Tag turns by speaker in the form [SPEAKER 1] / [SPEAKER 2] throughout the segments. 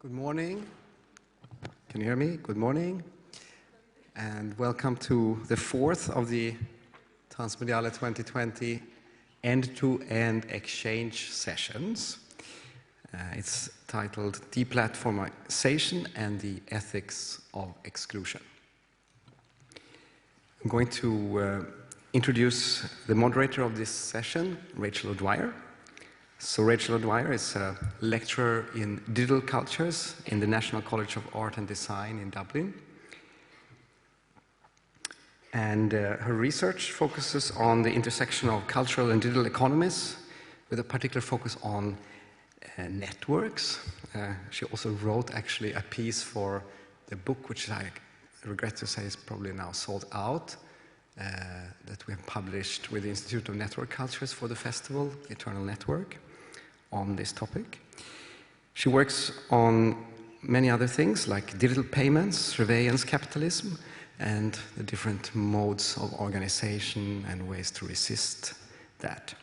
[SPEAKER 1] Good morning. Can you hear me? Good morning. And welcome to the fourth of the Transmediale 2020 end-to-end exchange sessions. It's titled Deplatformization and the Ethics of Exclusion. I'm going to introduce the moderator of this session, Rachel O'Dwyer. So Rachel O'Dwyer is a lecturer in digital cultures in the National College of Art and Design in Dublin. And her research focuses on the intersection of cultural and digital economies, with a particular focus on networks. She also wrote actually a piece for the book, which I regret to say is probably now sold out, that we have published with the Institute of Network Cultures for the festival, Eternal Network, on this topic. She works on many other things like digital payments, surveillance capitalism, and the different modes of organization and ways to resist that.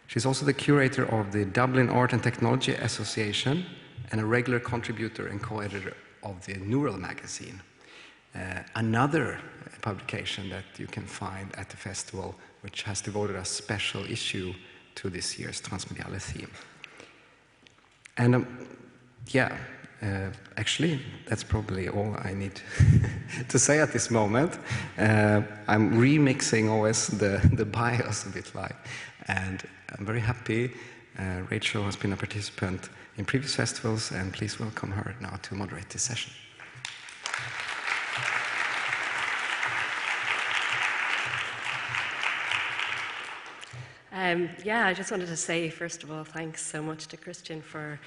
[SPEAKER 1] She's also the curator of the Dublin Art and Technology Association and a regular contributor and co-editor of the Neural magazine, another publication that you can find at the festival, which has devoted a special issue to this year's Transmediale theme. And actually, that's probably all I need to say at this moment. I'm remixing always the bios a bit live, and I'm very happy. Rachel has been a participant in previous festivals, and please welcome her now to moderate this session.
[SPEAKER 2] I just wanted to say, first of all, thanks so much to Christian for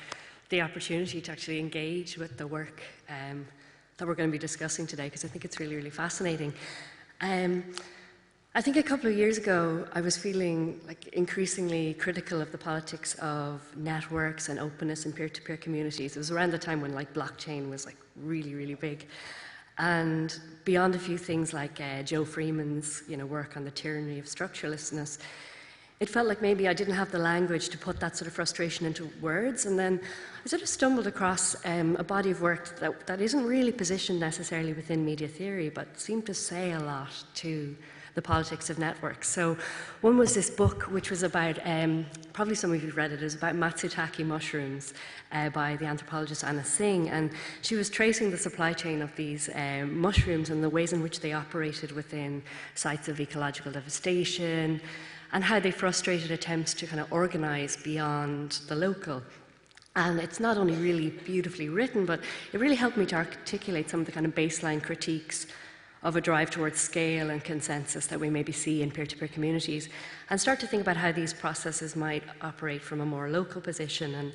[SPEAKER 2] the opportunity to actually engage with the work that we're going to be discussing today, because I think it's really, really fascinating. I think a couple of years ago, I was feeling like increasingly critical of the politics of networks and openness in peer-to-peer communities. It was around the time when like blockchain was like really, really big. And beyond a few things like Joe Freeman's work on the tyranny of structurelessness, it felt like maybe I didn't have the language to put that sort of frustration into words. And then I sort of stumbled across a body of work that isn't really positioned necessarily within media theory, but seemed to say a lot to the politics of networks. So one was this book, which was about, probably some of you've read it, it was about Matsutake mushrooms by the anthropologist Anna Singh. And she was tracing the supply chain of these mushrooms and the ways in which they operated within sites of ecological devastation, and how they frustrated attempts to kind of organize beyond the local. And it's not only really beautifully written, but it really helped me to articulate some of the kind of baseline critiques of a drive towards scale and consensus that we maybe see in peer-to-peer communities, and start to think about how these processes might operate from a more local position.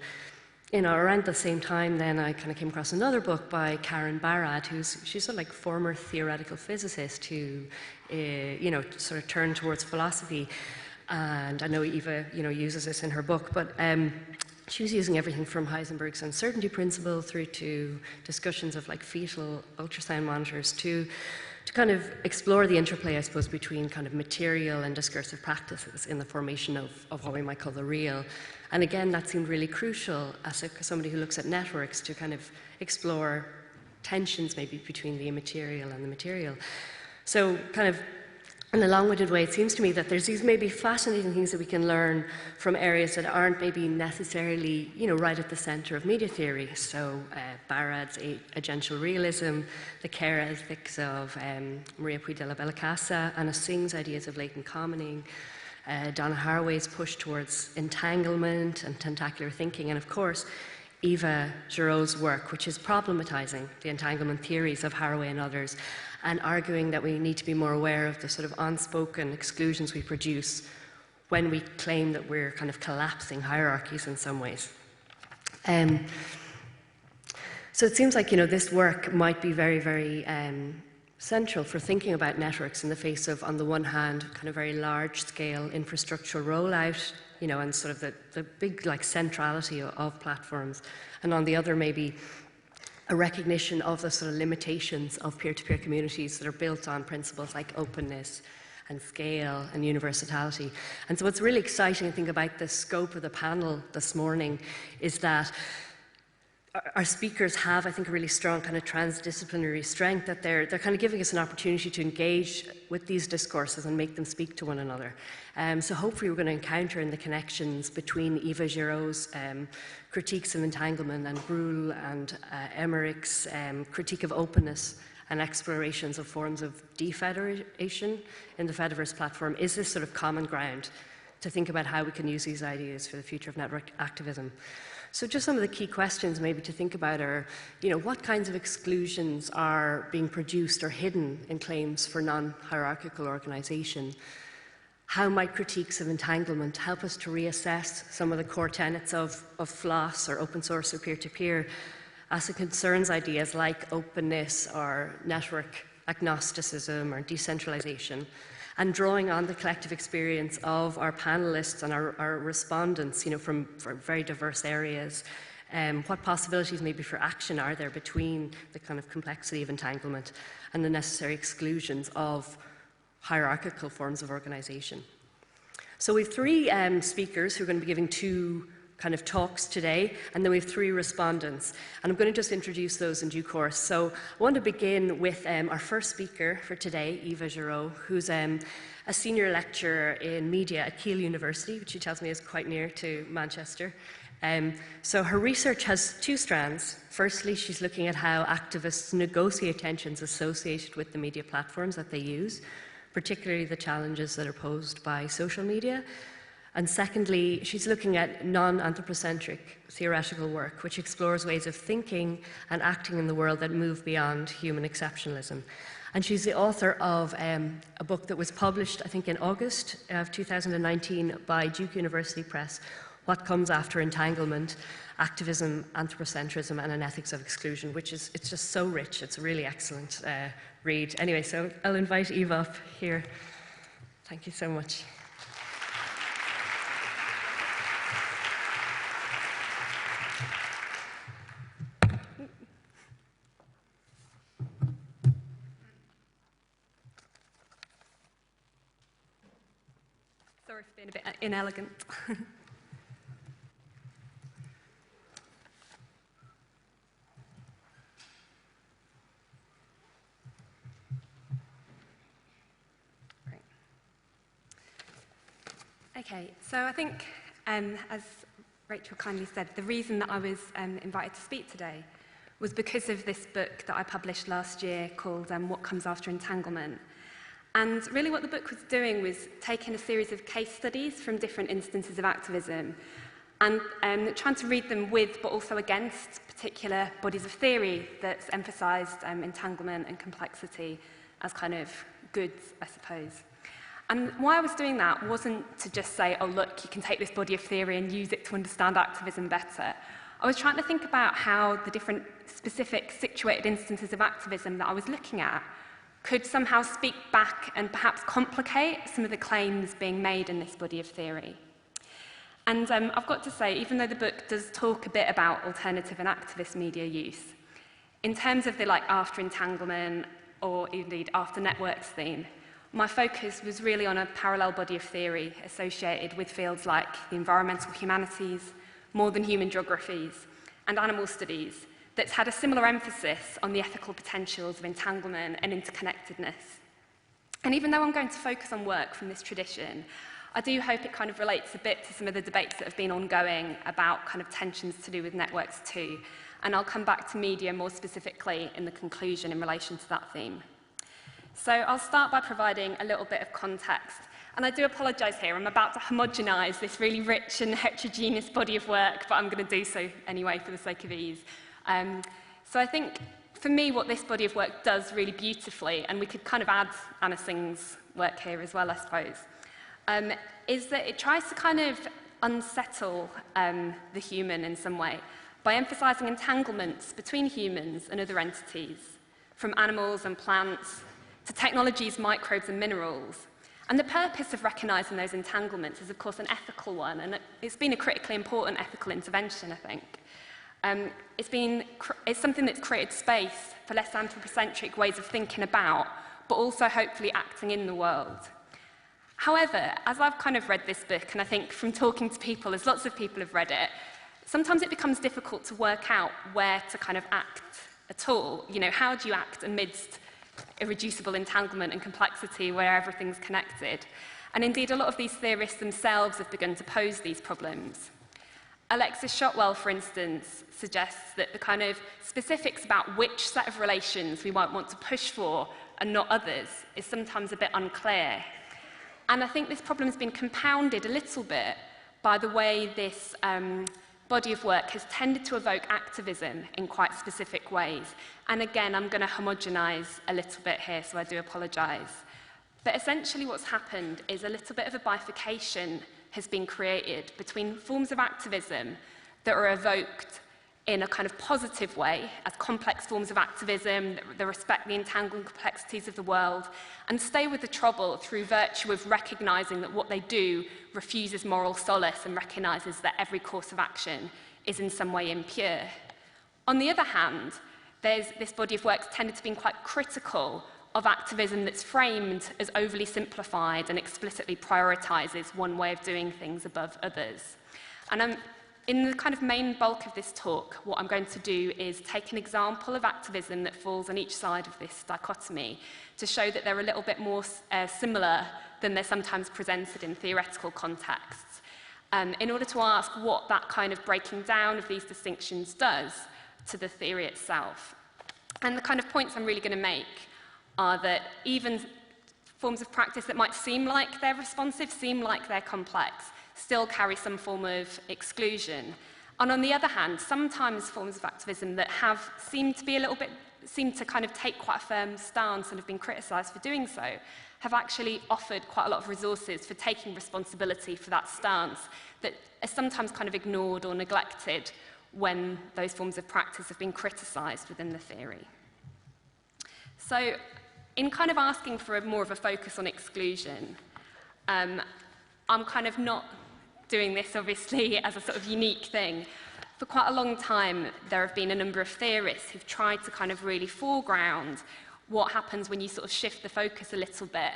[SPEAKER 2] And around the same time then I kind of came across another book by Karen Barad, she's sort of like former theoretical physicist who sort of turned towards philosophy. And I know Eva, uses this in her book, but she was using everything from Heisenberg's uncertainty principle through to discussions of like fetal ultrasound monitors to kind of explore the interplay, I suppose, between kind of material and discursive practices in the formation of what we might call the real. And again, that seemed really crucial as somebody who looks at networks to kind of explore tensions maybe between the immaterial and the material. So kind of in a long-winded way, it seems to me that there's these maybe fascinating things that we can learn from areas that aren't maybe necessarily, right at the center of media theory. So Barad's agential realism, the care ethics of Maria Puig de la Bellacasa, Anna Singh's ideas of latent commoning, Donna Haraway's push towards entanglement and tentacular thinking, and of course, Eva Giraud's work, which is problematizing the entanglement theories of Haraway and others, and arguing that we need to be more aware of the sort of unspoken exclusions we produce when we claim that we're kind of collapsing hierarchies in some ways. So it seems like, this work might be very, very central for thinking about networks in the face of, on the one hand, kind of very large-scale infrastructural rollout, and sort of the big like centrality of platforms, and on the other, maybe a recognition of the sort of limitations of peer-to-peer communities that are built on principles like openness and scale and universality. And so what's really exciting, I think, about the scope of the panel this morning is that our speakers have, I think, a really strong kind of transdisciplinary strength, that they're kind of giving us an opportunity to engage with these discourses and make them speak to one another. So hopefully we're going to encounter in the connections between Eva Giraud's critiques of entanglement and Roel and Aymeric's critique of openness and explorations of forms of defederation in the Fediverse platform is this sort of common ground to think about how we can use these ideas for the future of network activism. So just some of the key questions maybe to think about are, what kinds of exclusions are being produced or hidden in claims for non-hierarchical organization? How might critiques of entanglement help us to reassess some of the core tenets of FLOSS or open source or peer-to-peer as it concerns ideas like openness or network agnosticism or decentralization? And drawing on the collective experience of our panelists and our respondents, from very diverse areas, what possibilities maybe for action are there between the kind of complexity of entanglement and the necessary exclusions of hierarchical forms of organization? So we have three speakers who are going to be giving two kind of talks today, and then we have three respondents. And I'm going to just introduce those in due course. So I want to begin with our first speaker for today, Eva Giraud, who's a senior lecturer in media at Keele University, which she tells me is quite near to Manchester. So her research has two strands. Firstly, she's looking at how activists negotiate tensions associated with the media platforms that they use, particularly the challenges that are posed by social media. And secondly, she's looking at non-anthropocentric theoretical work, which explores ways of thinking and acting in the world that move beyond human exceptionalism. And she's the author of a book that was published, I think, in August of 2019 by Duke University Press, What Comes After Entanglement, Activism, Anthropocentrism, and an Ethics of Exclusion, it's just so rich. It's a really excellent read. Anyway, so I'll invite Eva up here. Thank you so much.
[SPEAKER 3] Sorry for being a bit inelegant. Great. Okay, so I think, as Rachel kindly said, the reason that I was invited to speak today was because of this book that I published last year called What Comes After Entanglement. And really what the book was doing was taking a series of case studies from different instances of activism and trying to read them with but also against particular bodies of theory that's emphasised entanglement and complexity as kind of goods, I suppose. And why I was doing that wasn't to just say, oh look, you can take this body of theory and use it to understand activism better. I was trying to think about how the different specific situated instances of activism that I was looking at could somehow speak back and perhaps complicate some of the claims being made in this body of theory. And I've got to say, even though the book does talk a bit about alternative and activist media use, in terms of the after entanglement or indeed after networks theme, my focus was really on a parallel body of theory associated with fields like the environmental humanities, more than human geographies, and animal studies, that's had a similar emphasis on the ethical potentials of entanglement and interconnectedness. And even though I'm going to focus on work from this tradition, I do hope it kind of relates a bit to some of the debates that have been ongoing about kind of tensions to do with networks too. And I'll come back to media more specifically in the conclusion in relation to that theme. So I'll start by providing a little bit of context. And I do apologise here, I'm about to homogenise this really rich and heterogeneous body of work, but I'm going to do so anyway for the sake of ease. So I think, for me, what this body of work does really beautifully, and we could kind of add Anna Singh's work here as well, I suppose, is that it tries to kind of unsettle the human in some way by emphasising entanglements between humans and other entities, from animals and plants to technologies, microbes and minerals. And the purpose of recognising those entanglements is, of course, an ethical one, and it's been a critically important ethical intervention, I think. It's something that's created space for less anthropocentric ways of thinking about, but also hopefully acting in the world. However, as I've kind of read this book, and I think from talking to people, as lots of people have read it, sometimes it becomes difficult to work out where to kind of act at all. You know, how do you act amidst irreducible entanglement and complexity where everything's connected? And indeed, a lot of these theorists themselves have begun to pose these problems. Alexis Shotwell, for instance, suggests that the kind of specifics about which set of relations we might want to push for and not others is sometimes a bit unclear. And I think this problem has been compounded a little bit by the way this body of work has tended to evoke activism in quite specific ways. And again, I'm going to homogenise a little bit here, so I do apologise. But essentially what's happened is a little bit of a bifurcation has been created between forms of activism that are evoked in a kind of positive way as complex forms of activism that respect the entangled complexities of the world and stay with the trouble through virtue of recognising that what they do refuses moral solace and recognises that every course of action is in some way impure. On the other hand, there's this body of work tended to be quite critical of activism that's framed as overly simplified and explicitly prioritises one way of doing things above others. And in the kind of main bulk of this talk, what I'm going to do is take an example of activism that falls on each side of this dichotomy to show that they're a little bit more similar than they're sometimes presented in theoretical contexts, in order to ask what that kind of breaking down of these distinctions does to the theory itself. And the kind of points I'm really going to make are that even forms of practice that might seem like they're responsive, seem like they're complex, still carry some form of exclusion. And on the other hand, sometimes forms of activism that have seemed to kind of take quite a firm stance and have been criticised for doing so, have actually offered quite a lot of resources for taking responsibility for that stance that are sometimes kind of ignored or neglected when those forms of practice have been criticised within the theory. So, in kind of asking for more of a focus on exclusion, I'm kind of not doing this, obviously, as a sort of unique thing. For quite a long time, there have been a number of theorists who've tried to kind of really foreground what happens when you sort of shift the focus a little bit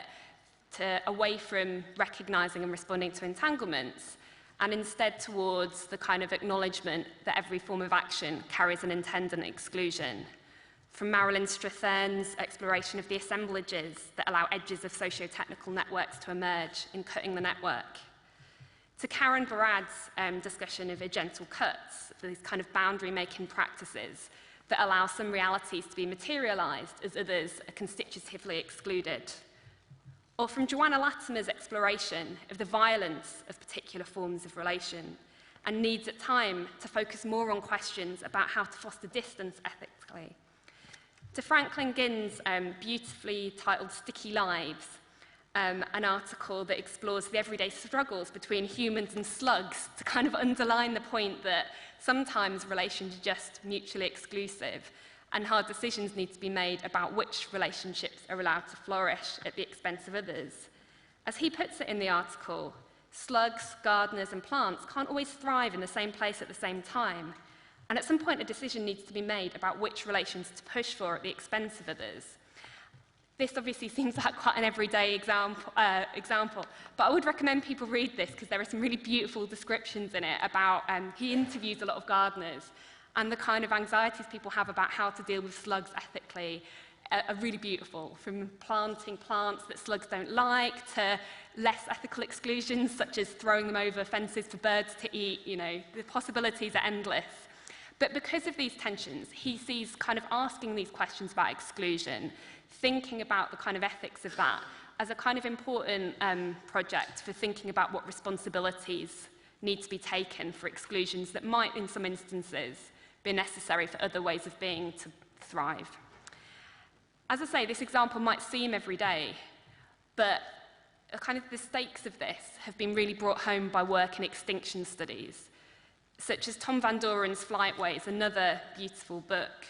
[SPEAKER 3] away from recognising and responding to entanglements, and instead towards the kind of acknowledgement that every form of action carries an intendant exclusion. From Marilyn Strathern's exploration of the assemblages that allow edges of socio-technical networks to emerge in cutting the network, to Karen Barad's discussion of agental cuts, these kind of boundary-making practices that allow some realities to be materialised as others are constitutively excluded. Or from Johanna Latimer's exploration of the violence of particular forms of relation and needs at time to focus more on questions about how to foster distance ethically. To Franklin Ginn's beautifully titled Sticky Lives, an article that explores the everyday struggles between humans and slugs to kind of underline the point that sometimes relations are just mutually exclusive and hard decisions need to be made about which relationships are allowed to flourish at the expense of others. As he puts it in the article, slugs, gardeners and plants can't always thrive in the same place at the same time. And at some point, a decision needs to be made about which relations to push for at the expense of others. This obviously seems like quite an everyday example, but I would recommend people read this because there are some really beautiful descriptions in it about, he interviews a lot of gardeners, and the kind of anxieties people have about how to deal with slugs ethically are really beautiful, from planting plants that slugs don't like to less ethical exclusions, such as throwing them over fences for birds to eat. You know, the possibilities are endless. But because of these tensions, he sees kind of asking these questions about exclusion, thinking about the kind of ethics of that as a kind of important project for thinking about what responsibilities need to be taken for exclusions that might, in some instances, be necessary for other ways of being to thrive. As I say, this example might seem everyday, but kind of the stakes of this have been really brought home by work in extinction studies, such as Tom Van Doren's Flightway is another beautiful book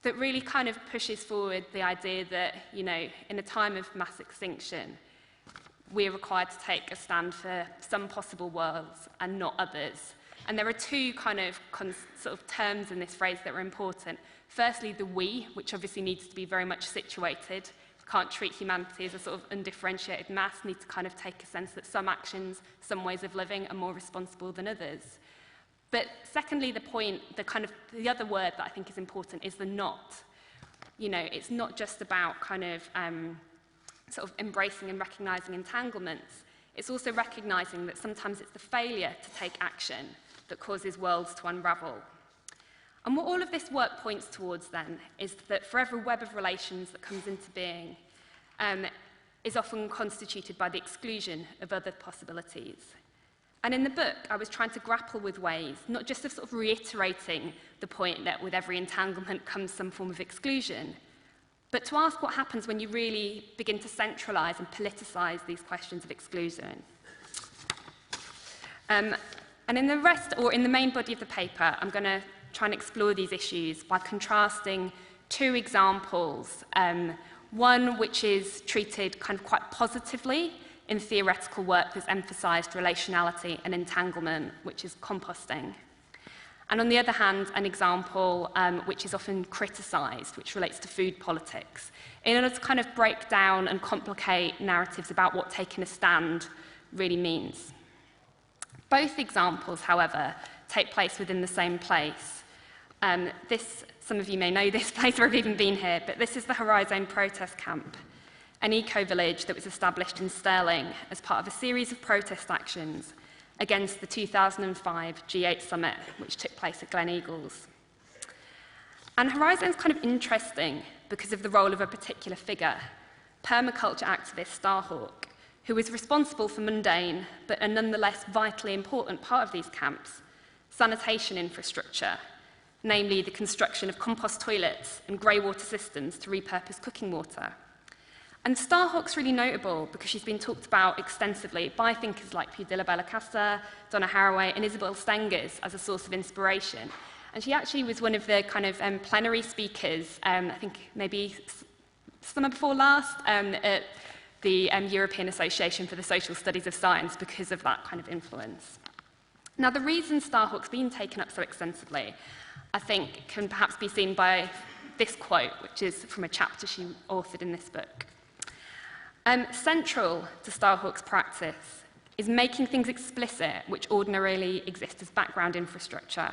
[SPEAKER 3] that really kind of pushes forward the idea that, you know, in a time of mass extinction, we're required to take a stand for some possible worlds and not others. And there are two kind of sort of terms in this phrase that are important. Firstly, the we, which obviously needs to be very much situated. We can't treat humanity as a sort of undifferentiated mass, need to kind of take a sense that some actions, some ways of living are more responsible than others. But secondly, the other word that I think is important is the not. You know, it's not just about kind of sort of embracing and recognizing entanglements. It's also recognizing that sometimes it's the failure to take action that causes worlds to unravel. And what all of this work points towards then is that for every web of relations that comes into being is often constituted by the exclusion of other possibilities. And in the book, I was trying to grapple with ways, not just of sort of reiterating the point that with every entanglement comes some form of exclusion, but to ask what happens when you really begin to centralize and politicize these questions of exclusion. And in the rest, or in the main body of the paper, I'm going to try and explore these issues by contrasting two examples. One which is treated kind of quite positively in theoretical work that's emphasized relationality and entanglement, which is composting. And on the other hand, an example which is often criticized, which relates to food politics, in order to kind of break down and complicate narratives about what taking a stand really means. Both examples, however, take place within the same place. Some of you may know this place or have even been here, but this is the Horizon protest camp, an eco-village that was established in Stirling as part of a series of protest actions against the 2005 G8 summit, which took place at Glen Eagles. And Horizon is kind of interesting because of the role of a particular figure, permaculture activist Starhawk, who was responsible for mundane, but a nonetheless vitally important part of these camps, sanitation infrastructure, namely the construction of compost toilets and grey water systems to repurpose cooking water. And Starhawk's really notable because she's been talked about extensively by thinkers like Pudilla Bellacasa, Donna Haraway, and Isabel Stengers as a source of inspiration. And she actually was one of the kind of plenary speakers, I think maybe summer before last, at the European Association for the Social Studies of Science because of that kind of influence. Now, the reason Starhawk's been taken up so extensively, I think, can perhaps be seen by this quote, which is from a chapter she authored in this book. Central to Starhawk's practice is making things explicit which ordinarily exist as background infrastructure.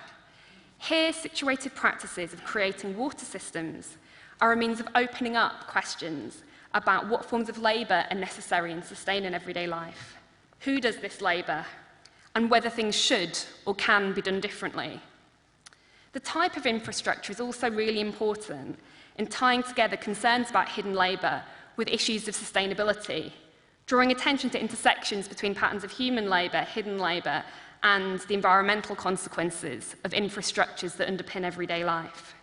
[SPEAKER 3] Here, situated practices of creating water systems are a means of opening up questions about what forms of labour are necessary and sustain in everyday life, who does this labour, and whether things should or can be done differently. The type of infrastructure is also really important in tying together concerns about hidden labour with issues of sustainability, drawing attention to intersections between patterns of human labour, hidden labour, and the environmental consequences of infrastructures that underpin everyday life.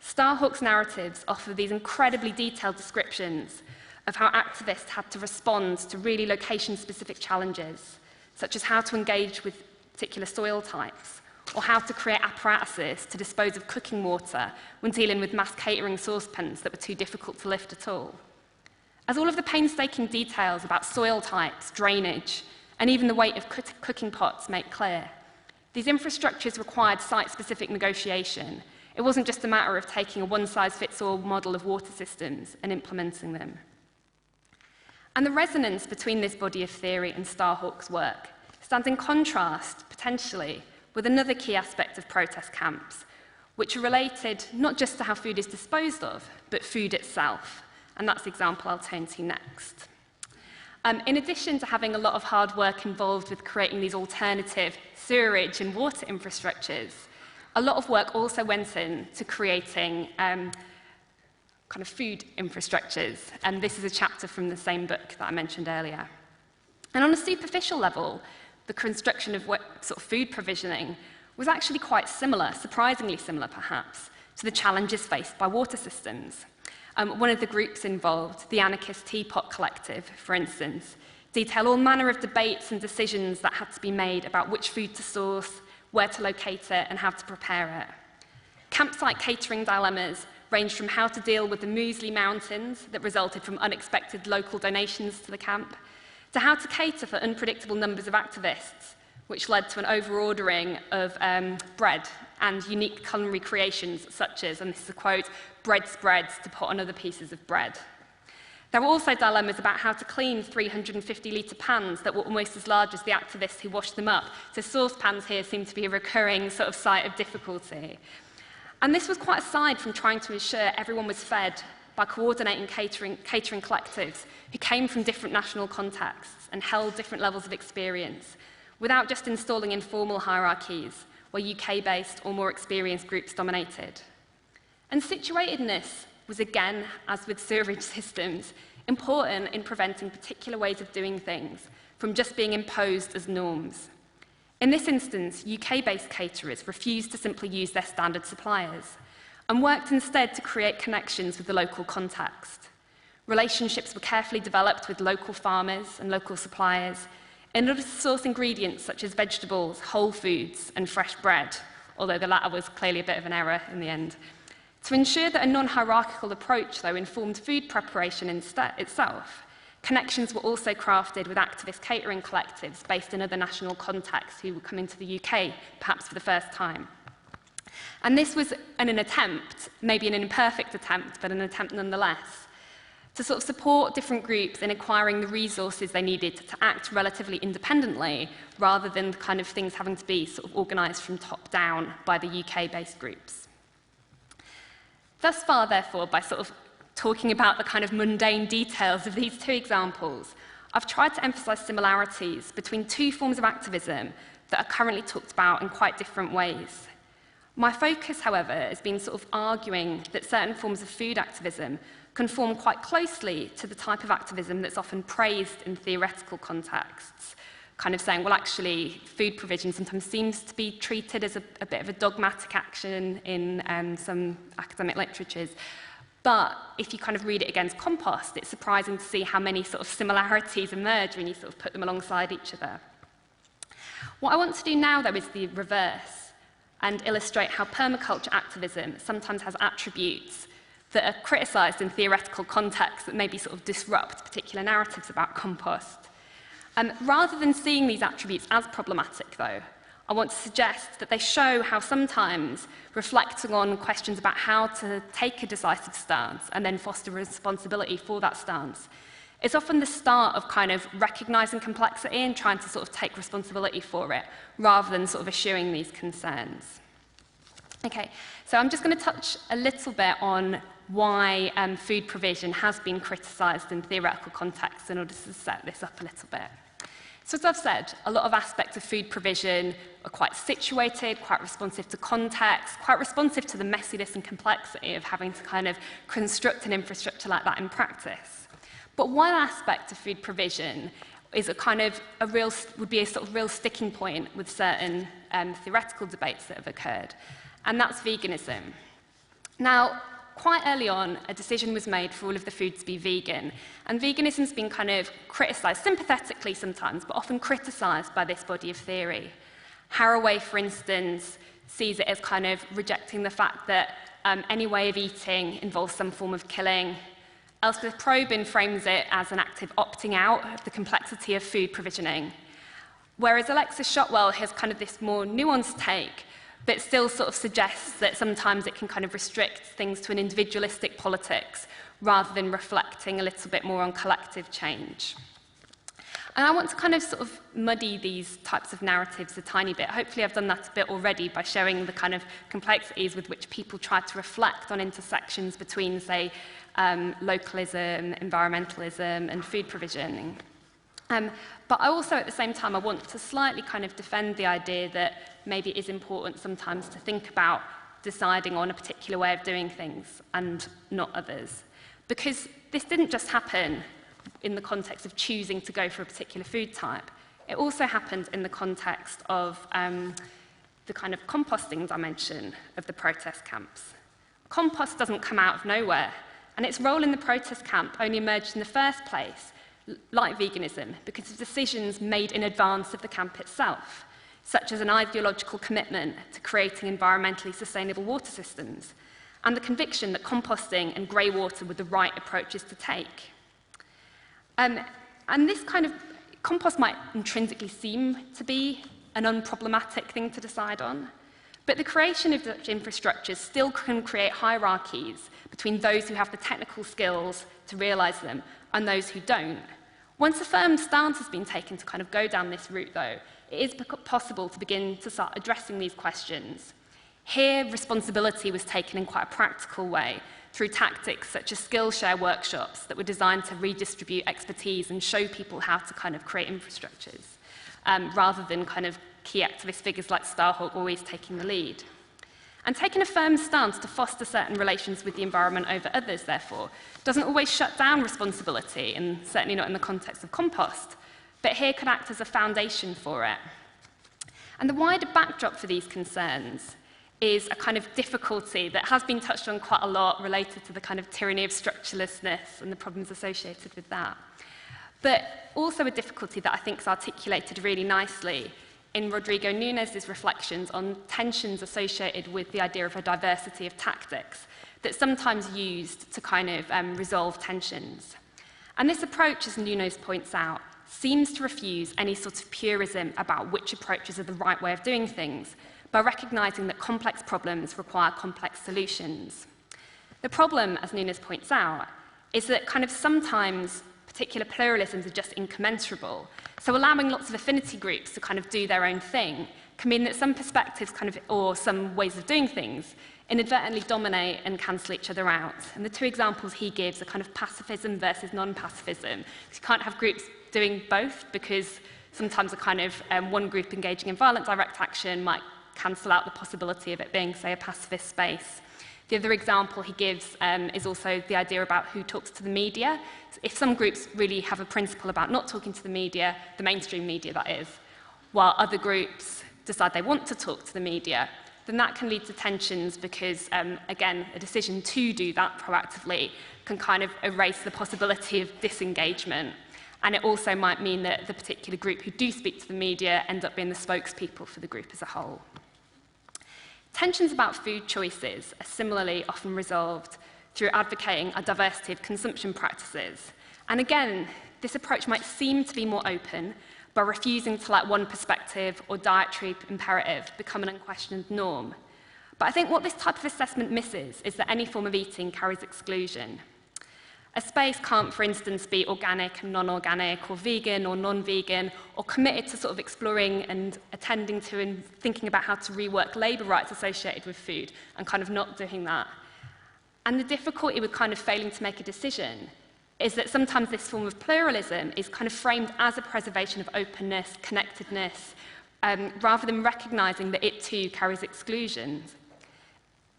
[SPEAKER 3] Starhawk's narratives offer these incredibly detailed descriptions of how activists had to respond to really location-specific challenges, such as how to engage with particular soil types, or how to create apparatuses to dispose of cooking water when dealing with mass catering saucepans that were too difficult to lift at all. As all of the painstaking details about soil types, drainage, and even the weight of cooking pots make clear, these infrastructures required site-specific negotiation. It wasn't just a matter of taking a one-size-fits-all model of water systems and implementing them. And the resonance between this body of theory and Starhawk's work stands in contrast, potentially, with another key aspect of protest camps, which are related not just to how food is disposed of, but food itself. And that's the example I'll turn to next. In addition to having a lot of hard work involved with creating these alternative sewerage and water infrastructures, a lot of work also went into creating kind of food infrastructures. And this is a chapter from the same book that I mentioned earlier. And on a superficial level, the construction of sort of food provisioning was actually quite similar, surprisingly similar perhaps, to the challenges faced by water systems. One of the groups involved, the Anarchist Teapot Collective, for instance, detail all manner of debates and decisions that had to be made about which food to source, where to locate it, and how to prepare it. Campsite catering dilemmas ranged from how to deal with the muesli mountains that resulted from unexpected local donations to the camp, to how to cater for unpredictable numbers of activists, which led to an over-ordering of bread and unique culinary creations such as, and this is a quote, bread spreads to put on other pieces of bread. There were also dilemmas about how to clean 350-litre pans that were almost as large as the activists who washed them up. So saucepans here seem to be a recurring sort of site of difficulty. And this was quite aside from trying to ensure everyone was fed by coordinating catering collectives who came from different national contexts and held different levels of experience, without just installing informal hierarchies where UK-based or more experienced groups dominated. And situatedness was again, as with sewerage systems, important in preventing particular ways of doing things from just being imposed as norms. In this instance, UK-based caterers refused to simply use their standard suppliers and worked instead to create connections with the local context. Relationships were carefully developed with local farmers and local suppliers in order to source ingredients such as vegetables, whole foods, and fresh bread, although the latter was clearly a bit of an error in the end. To ensure that a non-hierarchical approach, though, informed food preparation itself, connections were also crafted with activist catering collectives based in other national contexts who were coming to the UK, perhaps for the first time. And this was an attempt, maybe an imperfect attempt, but an attempt nonetheless, to sort of support different groups in acquiring the resources they needed to act relatively independently, rather than the kind of things having to be sort of organised from top down by the UK-based groups. Thus far, therefore, by sort of talking about the kind of mundane details of these two examples, I've tried to emphasise similarities between two forms of activism that are currently talked about in quite different ways. My focus, however, has been sort of arguing that certain forms of food activism conform quite closely to the type of activism that's often praised in theoretical contexts, kind of saying, well, actually, food provision sometimes seems to be treated as a bit of a dogmatic action in some academic literatures. But if you kind of read it against Compost, it's surprising to see how many sort of similarities emerge when you sort of put them alongside each other. What I want to do now, though, is the reverse and illustrate how permaculture activism sometimes has attributes that are criticised in theoretical contexts that maybe sort of disrupt particular narratives about compost. Rather than seeing these attributes as problematic, though, I want to suggest that they show how sometimes reflecting on questions about how to take a decisive stance and then foster responsibility for that stance is often the start of kind of recognising complexity and trying to sort of take responsibility for it, rather than sort of eschewing these concerns. Okay, so I'm just going to touch a little bit on why food provision has been criticised in theoretical contexts in order to set this up a little bit. So as I've said, a lot of aspects of food provision are quite situated, quite responsive to context, quite responsive to the messiness and complexity of having to kind of construct an infrastructure like that in practice. But one aspect of food provision is would be a sort of real sticking point with certain theoretical debates that have occurred, and that's veganism. Now, quite early on, a decision was made for all of the food to be vegan, and veganism's been kind of criticised, sympathetically sometimes, but often criticised by this body of theory. Haraway, for instance, sees it as kind of rejecting the fact that any way of eating involves some form of killing. Elspeth Probyn frames it as an active opting out of the complexity of food provisioning, whereas Alexis Shotwell has kind of this more nuanced take, but still sort of suggests that sometimes it can kind of restrict things to an individualistic politics rather than reflecting a little bit more on collective change. And I want to kind of sort of muddy these types of narratives a tiny bit. Hopefully I've done that a bit already by showing the kind of complexities with which people try to reflect on intersections between, say, localism, environmentalism, and food provisioning. But I also, at the same time, I want to slightly kind of defend the idea that maybe it is important sometimes to think about deciding on a particular way of doing things and not others. Because this didn't just happen in the context of choosing to go for a particular food type. It also happened in the context of the kind of composting dimension of the protest camps. Compost doesn't come out of nowhere, and its role in the protest camp only emerged in the first place, like veganism, because of decisions made in advance of the camp itself, such as an ideological commitment to creating environmentally sustainable water systems, and the conviction that composting and grey water were the right approaches to take. And this kind of compost might intrinsically seem to be an unproblematic thing to decide on, But the creation of such infrastructures still can create hierarchies between those who have the technical skills to realise them and those who don't. Once a firm stance has been taken to kind of go down this route, though, it is possible to begin to start addressing these questions. Here, responsibility was taken in quite a practical way through tactics such as Skillshare workshops that were designed to redistribute expertise and show people how to kind of create infrastructures, rather than kind of key activist figures like Starhooks always taking the lead. And taking a firm stance to foster certain relations with the environment over others, therefore, doesn't always shut down responsibility, and certainly not in the context of Compost, but here could act as a foundation for it. And the wider backdrop for these concerns is a kind of difficulty that has been touched on quite a lot related to the kind of tyranny of structurelessness and the problems associated with that. But also a difficulty that I think is articulated really nicely in Rodrigo Nunes's reflections on tensions associated with the idea of a diversity of tactics that's sometimes used to kind of resolve tensions. And this approach, as Nunes points out, seems to refuse any sort of purism about which approaches are the right way of doing things, by recognising that complex problems require complex solutions. The problem, as Nunes points out, is that kind of sometimes particular pluralisms are just incommensurable. So allowing lots of affinity groups to kind of do their own thing can mean that some perspectives kind of, or some ways of doing things inadvertently dominate and cancel each other out. And the two examples he gives are kind of pacifism versus non-pacifism. So you can't have groups doing both because sometimes a kind of one group engaging in violent direct action might cancel out the possibility of it being, say, a pacifist space. The other example he gives is also the idea about who talks to the media. So if some groups really have a principle about not talking to the media, the mainstream media that is, while other groups decide they want to talk to the media, then that can lead to tensions because, again, a decision to do that proactively can kind of erase the possibility of disengagement. And it also might mean that the particular group who do speak to the media end up being the spokespeople for the group as a whole. Tensions about food choices are similarly often resolved through advocating a diversity of consumption practices. And again, this approach might seem to be more open by refusing to let one perspective or dietary imperative become an unquestioned norm. But I think what this type of assessment misses is that any form of eating carries exclusion. A space can't, for instance, be organic and non-organic, or vegan or non-vegan, or committed to sort of exploring and attending to and thinking about how to rework labour rights associated with food, and kind of not doing that. And the difficulty with kind of failing to make a decision is that sometimes this form of pluralism is kind of framed as a preservation of openness, connectedness, rather than recognising that it too carries exclusions.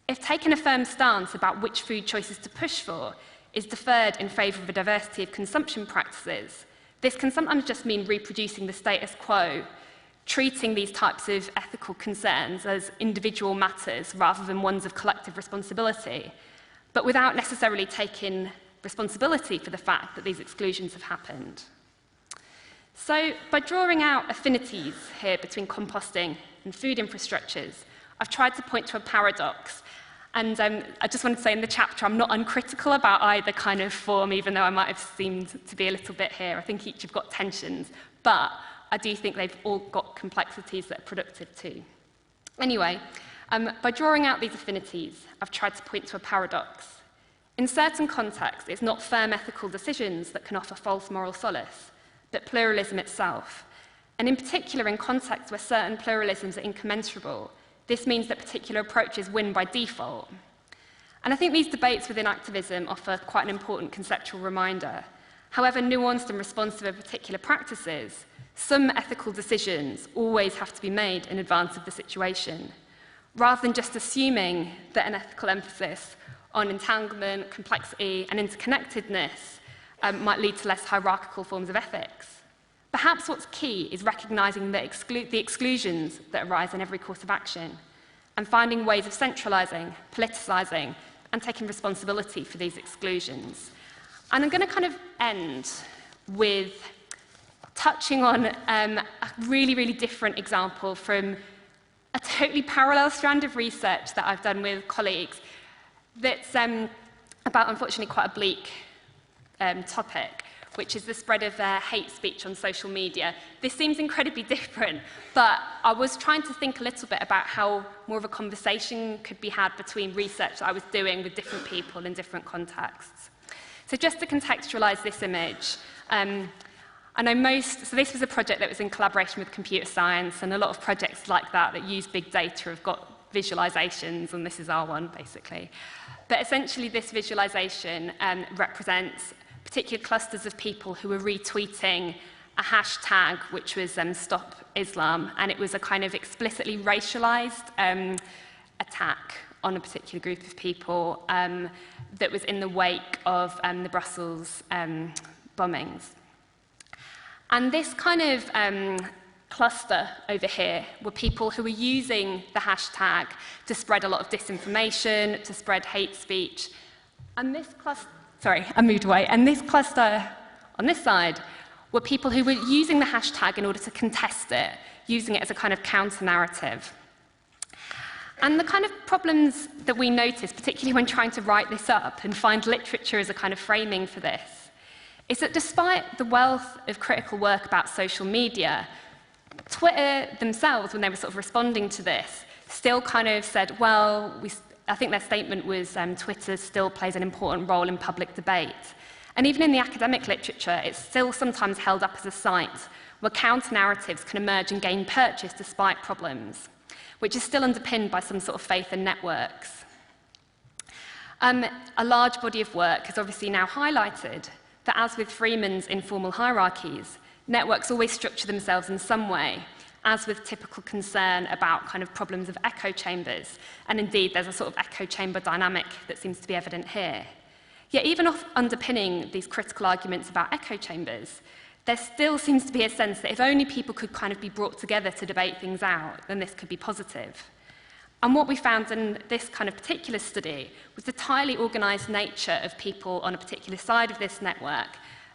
[SPEAKER 3] If taking a firm stance about which food choices to push for is deferred in favour of a diversity of consumption practices, this can sometimes just mean reproducing the status quo, treating these types of ethical concerns as individual matters rather than ones of collective responsibility, but without necessarily taking responsibility for the fact that these exclusions have happened. So, by drawing out affinities here between composting and food infrastructures, I've tried to point to a paradox. And I just wanted to say in the chapter, I'm not uncritical about either kind of form, even though I might have seemed to be a little bit here. I think each have got tensions, but I do think they've all got complexities that are productive too. Anyway, by drawing out these affinities, I've tried to point to a paradox. In certain contexts, it's not firm ethical decisions that can offer false moral solace, but pluralism itself. And in particular, in contexts where certain pluralisms are incommensurable, this means that particular approaches win by default. And I think these debates within activism offer quite an important conceptual reminder. However nuanced and responsive of particular practices, some ethical decisions always have to be made in advance of the situation, rather than just assuming that an ethical emphasis on entanglement, complexity, and interconnectedness might lead to less hierarchical forms of ethics. Perhaps what's key is recognising the exclusions that arise in every course of action, and finding ways of centralising, politicising, and taking responsibility for these exclusions. And I'm going to kind of end with touching on a really, really different example from a totally parallel strand of research that I've done with colleagues that's about, unfortunately, quite a bleak topic, which is the spread of hate speech on social media. This seems incredibly different, but I was trying to think a little bit about how more of a conversation could be had between research that I was doing with different people in different contexts. So just to contextualize this image, I know so this was a project that was in collaboration with computer science, and a lot of projects like that use big data have got visualizations, and this is our one, basically. But essentially, this visualization represents particular clusters of people who were retweeting a hashtag, which was Stop Islam, and it was a kind of explicitly racialized attack on a particular group of people that was in the wake of the Brussels bombings. And this kind of cluster over here were people who were using the hashtag to spread a lot of disinformation, to spread hate speech. And this cluster, sorry, I moved away. And this cluster on this side were people who were using the hashtag in order to contest it, using it as a kind of counter-narrative. And the kind of problems that we noticed, particularly when trying to write this up and find literature as a kind of framing for this, is that despite the wealth of critical work about social media, Twitter themselves, when they were sort of responding to this, still kind of said, well, I think their statement was Twitter still plays an important role in public debate. And even in the academic literature, it's still sometimes held up as a site where counter-narratives can emerge and gain purchase despite problems, which is still underpinned by some sort of faith in networks. A large body of work has obviously now highlighted that, as with Freeman's informal hierarchies, networks always structure themselves in some way, as with typical concern about kind of problems of echo chambers. And indeed, there's a sort of echo chamber dynamic that seems to be evident here. Yet even underpinning these critical arguments about echo chambers, there still seems to be a sense that if only people could kind of be brought together to debate things out, then this could be positive. And what we found in this kind of particular study was the tightly organized nature of people on a particular side of this network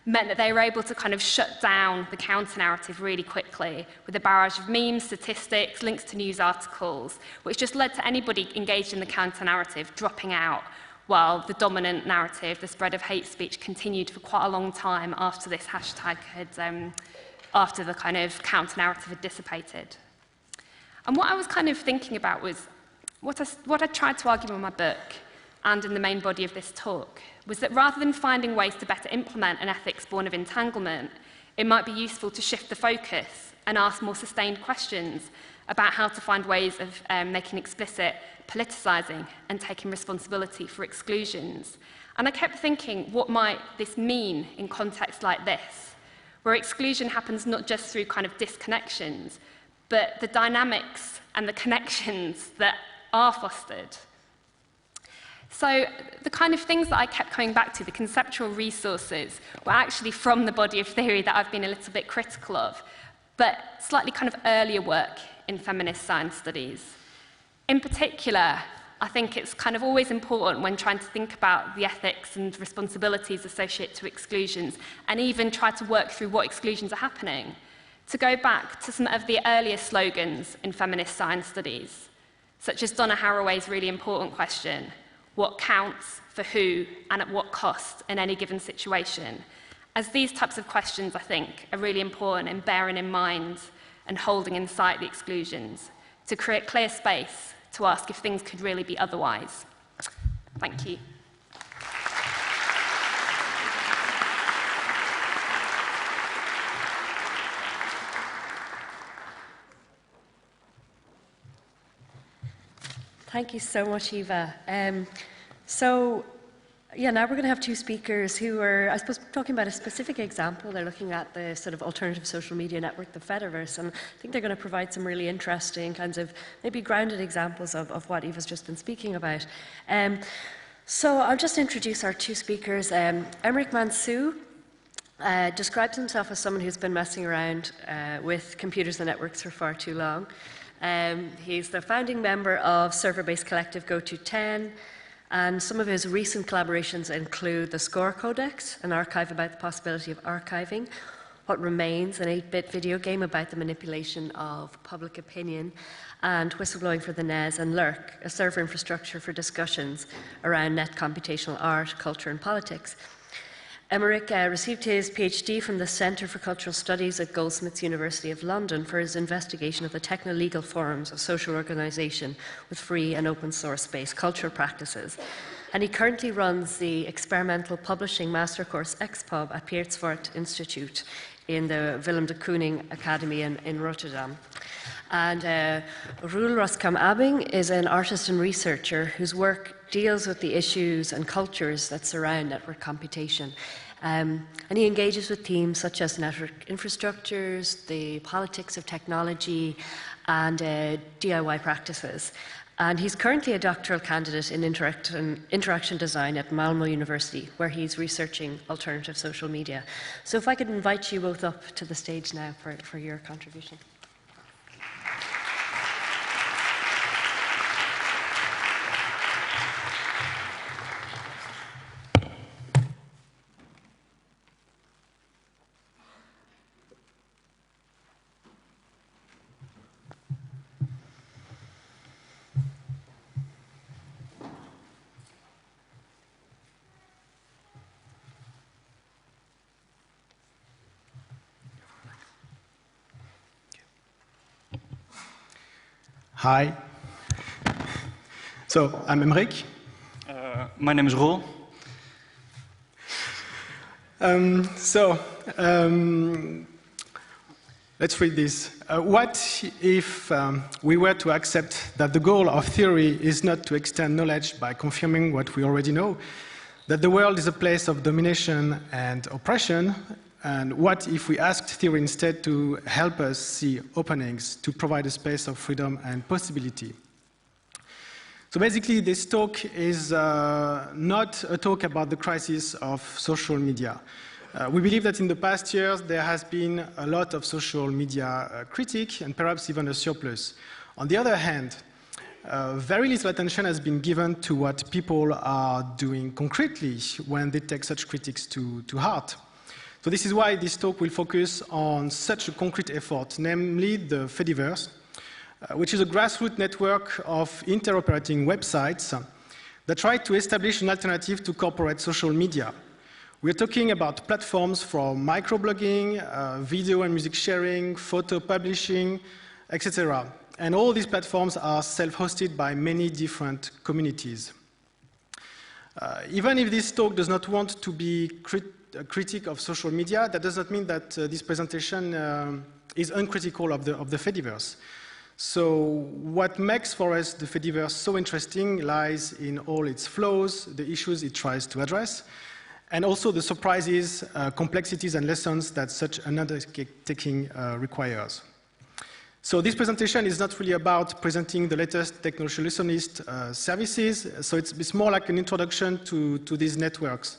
[SPEAKER 3] meant that they were able to kind of shut down the counter-narrative really quickly with a barrage of memes, statistics, links to news articles, which just led to anybody engaged in the counter-narrative dropping out, while the dominant narrative, the spread of hate speech, continued for quite a long time after this hashtag had, after the kind of counter-narrative had dissipated. And what I was kind of thinking about was, what I tried to argue in my book and in the main body of this talk was that rather than finding ways to better implement an ethics born of entanglement, it might be useful to shift the focus and ask more sustained questions about how to find ways of making explicit politicizing and taking responsibility for exclusions. And I kept thinking, what might this mean in contexts like this, where exclusion happens not just through kind of disconnections, but the dynamics and the connections that are fostered. So the kind of things that I kept coming back to, the conceptual resources, were actually from the body of theory that I've been a little bit critical of, but slightly kind of earlier work in feminist science studies. In particular, I think it's kind of always important when trying to think about the ethics and responsibilities associated to exclusions, and even try to work through what exclusions are happening, to go back to some of the earlier slogans in feminist science studies, such as Donna Haraway's really important question, what counts for who and at what cost in any given situation? As these types of questions, I think, are really important in bearing in mind and holding in sight the exclusions to create clear space to ask if things could really be otherwise. Thank you.
[SPEAKER 2] Thank you so much, Eva. Now we're going to have two speakers who are, I suppose, talking about a specific example. They're looking at the sort of alternative social media network, the Fediverse, and I think they're going to provide some really interesting kinds of maybe grounded examples of what Eva's just been speaking about. So I'll just introduce our two speakers. Aymeric Mansoux describes himself as someone who's been messing around with computers and networks for far too long. He's the founding member of server-based collective GoTo10, and some of his recent collaborations include the Score Codex, an archive about the possibility of archiving what remains, an 8-bit video game about the manipulation of public opinion, and Whistleblowing for the NES, and Lurk, a server infrastructure for discussions around net computational art, culture, and politics. Aymeric received his PhD from the Centre for Cultural Studies at Goldsmiths University of London for his investigation of the techno-legal forms of social organisation with free and open source-based cultural practices. And he currently runs the experimental publishing master course XPub at Piersfort Institute in the Willem de Kooning Academy in Rotterdam. And Roel Roscam Abbing is an artist and researcher whose work deals with the issues and cultures that surround network computation. And he engages with themes such as network infrastructures, the politics of technology, and DIY practices. And he's currently a doctoral candidate in interaction design at Malmö University, where he's researching alternative social media. So if I could invite you both up to the stage now for your contribution.
[SPEAKER 4] Hi. So, I'm Aymeric.
[SPEAKER 5] My name is Roel.
[SPEAKER 4] Let's read this. What if we were to accept that the goal of theory is not to extend knowledge by confirming what we already know, that the world is a place of domination and oppression, and what if we asked theory instead to help us see openings, to provide a space of freedom and possibility? So basically, this talk is not a talk about the crisis of social media. We believe that in the past years, there has been a lot of social media critique and perhaps even a surplus. On the other hand, very little attention has been given to what people are doing concretely when they take such critiques to heart. So this is why this talk will focus on such a concrete effort, namely the Fediverse, which is a grassroots network of interoperating websites that try to establish an alternative to corporate social media. We're talking about platforms from microblogging, video and music sharing, photo publishing, etc. And all these platforms are self-hosted by many different communities. Even if this talk does not want to be a critique of social media, that does not mean that this presentation is uncritical of the Fediverse. So what makes for us the Fediverse so interesting lies in all its flaws, the issues it tries to address, and also the surprises, complexities, and lessons that such an undertaking requires. So this presentation is not really about presenting the latest techno-solutionist services, so it's more like an introduction to these networks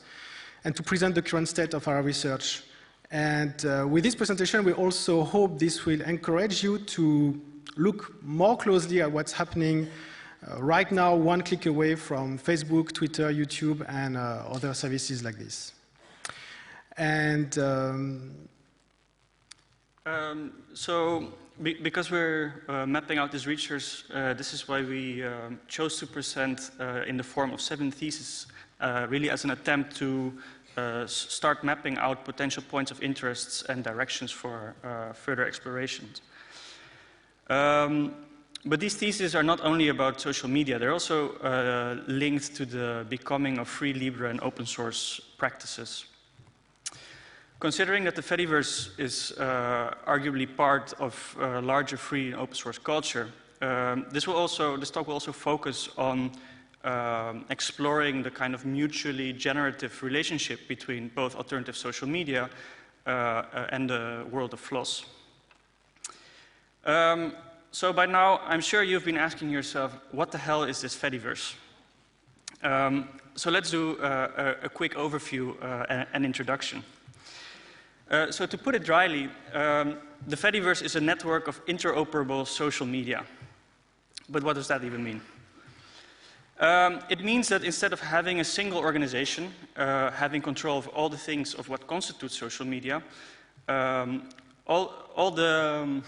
[SPEAKER 4] and to present the current state of our research. And with this presentation, we also hope this will encourage you to look more closely at what's happening right now, one click away from Facebook, Twitter, YouTube, and other services like this. And
[SPEAKER 5] because we're mapping out this research, this is why we chose to present in the form of 7 theses, really as an attempt to start mapping out potential points of interests and directions for further explorations. But these theses are not only about social media, they're also linked to the becoming of free, libre, and open source practices. Considering that the Fediverse is arguably part of a larger free and open source culture, this talk will also focus on exploring the kind of mutually generative relationship between both alternative social media and the world of floss. So by now, I'm sure you've been asking yourself, what the hell is this Fediverse? So let's do a quick overview and introduction. So to put it dryly, the Fediverse is a network of interoperable social media. But what does that even mean? It means that instead of having a single organization, having control of all the things of what constitutes social media, all the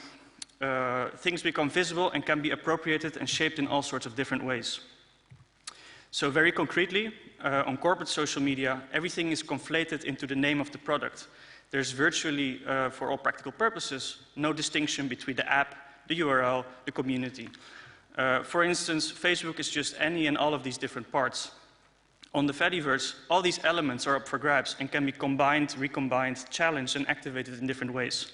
[SPEAKER 5] things become visible and can be appropriated and shaped in all sorts of different ways. So very concretely, on corporate social media, everything is conflated into the name of the product. There's virtually, for all practical purposes, no distinction between the app, the URL, the community. For instance, Facebook is just any and all of these different parts. On the Fediverse, all these elements are up for grabs and can be combined, recombined, challenged, and activated in different ways.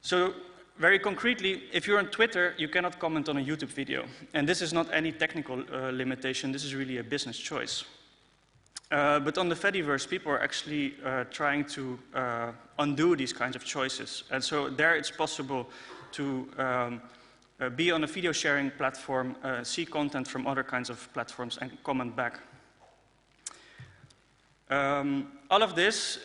[SPEAKER 5] So, very concretely, if you're on Twitter, you cannot comment on a YouTube video. And this is not any technical limitation, this is really a business choice. But on the Fediverse, people are actually trying to undo these kinds of choices. And so there it's possible to be on a video sharing platform, see content from other kinds of platforms, and comment back. All of this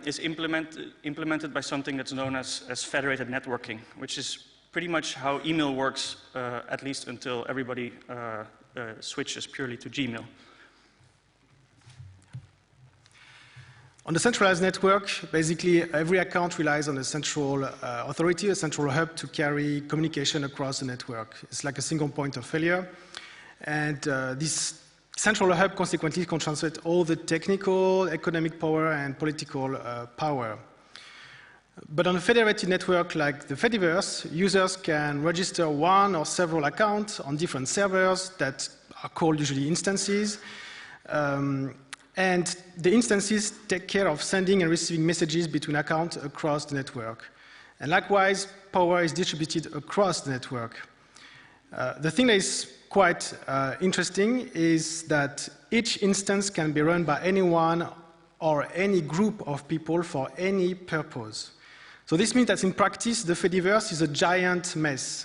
[SPEAKER 5] is implemented by something that's known as Federated Networking, which is pretty much how email works, at least until everybody switches purely to Gmail.
[SPEAKER 4] On the centralized network, basically every account relies on a central authority, a central hub to carry communication across the network. It's like a single point of failure. And this central hub consequently concentrates all the technical, economic power and political power. But on a federated network like the Fediverse, users can register one or several accounts on different servers that are called usually instances. And the instances take care of sending and receiving messages between accounts across the network. And likewise, power is distributed across the network. The thing that is quite interesting is that each instance can be run by anyone or any group of people for any purpose. So this means that in practice, the Fediverse is a giant mess.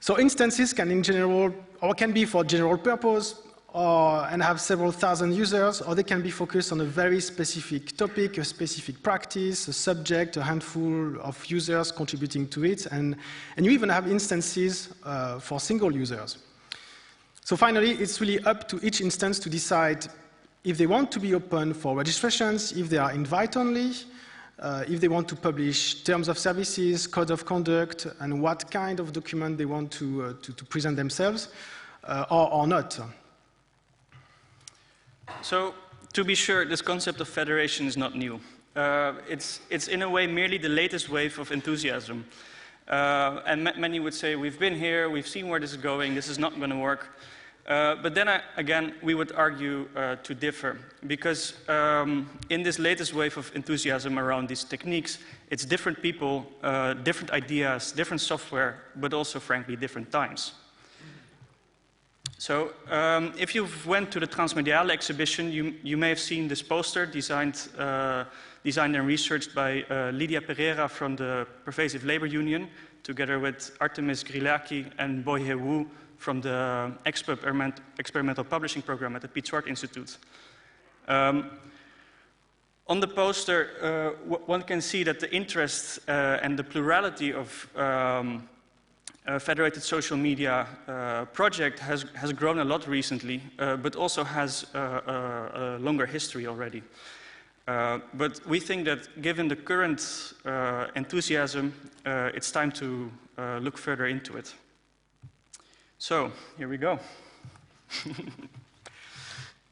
[SPEAKER 4] So instances can in general, or can be for general purpose, and have several thousand users, or they can be focused on a very specific topic, a specific practice, a subject, a handful of users contributing to it, and you even have instances for single users. So finally, it's really up to each instance to decide if they want to be open for registrations, if they are invite-only, if they want to publish terms of services, code of conduct, and what kind of document they want to present themselves, or not.
[SPEAKER 5] So, to be sure, this concept of federation is not new. It's in a way merely the latest wave of enthusiasm. And many would say, we've been here, we've seen where this is going, this is not going to work. But then again, we would argue to differ. Because in this latest wave of enthusiasm around these techniques, it's different people, different ideas, different software, but also, frankly, different times. So, if you went to the Transmediale exhibition, you may have seen this poster designed and researched by Lydia Pereira from the Pervasive Labor Union, together with Artemis Grilaki and Boyhe Wu from the Experimental Publishing Program at the Piet Zwart Institute. On the poster, one can see that the interest and the plurality of Federated Social Media project has grown a lot recently, but also has a longer history already. But we think that given the current enthusiasm, it's time to look further into it. So, here we go.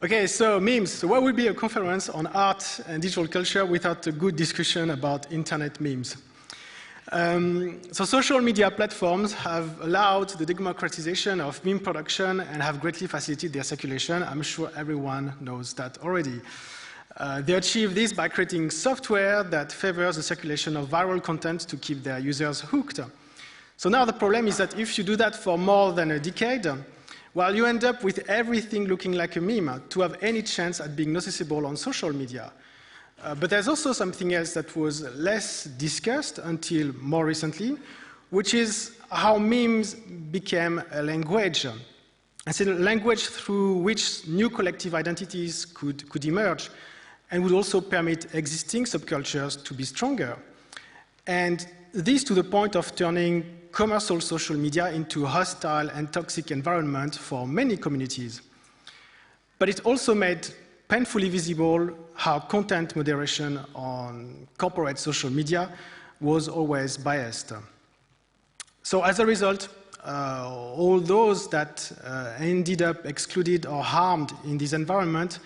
[SPEAKER 4] Okay, so memes. So what would be a conference on art and digital culture without a good discussion about internet memes? So social media platforms have allowed the democratization of meme production and have greatly facilitated their circulation. I'm sure everyone knows that already. They achieve this by creating software that favors the circulation of viral content to keep their users hooked. So now the problem is that if you do that for more than a decade, well, you end up with everything looking like a meme to have any chance at being noticeable on social media. But there's also something else that was less discussed until more recently, which is how memes became a language. It's a language through which new collective identities could emerge and would also permit existing subcultures to be stronger. And this to the point of turning commercial social media into a hostile and toxic environment for many communities. But it also made painfully visible how content moderation on corporate social media was always biased. So as a result, all those that ended up excluded or harmed in this environment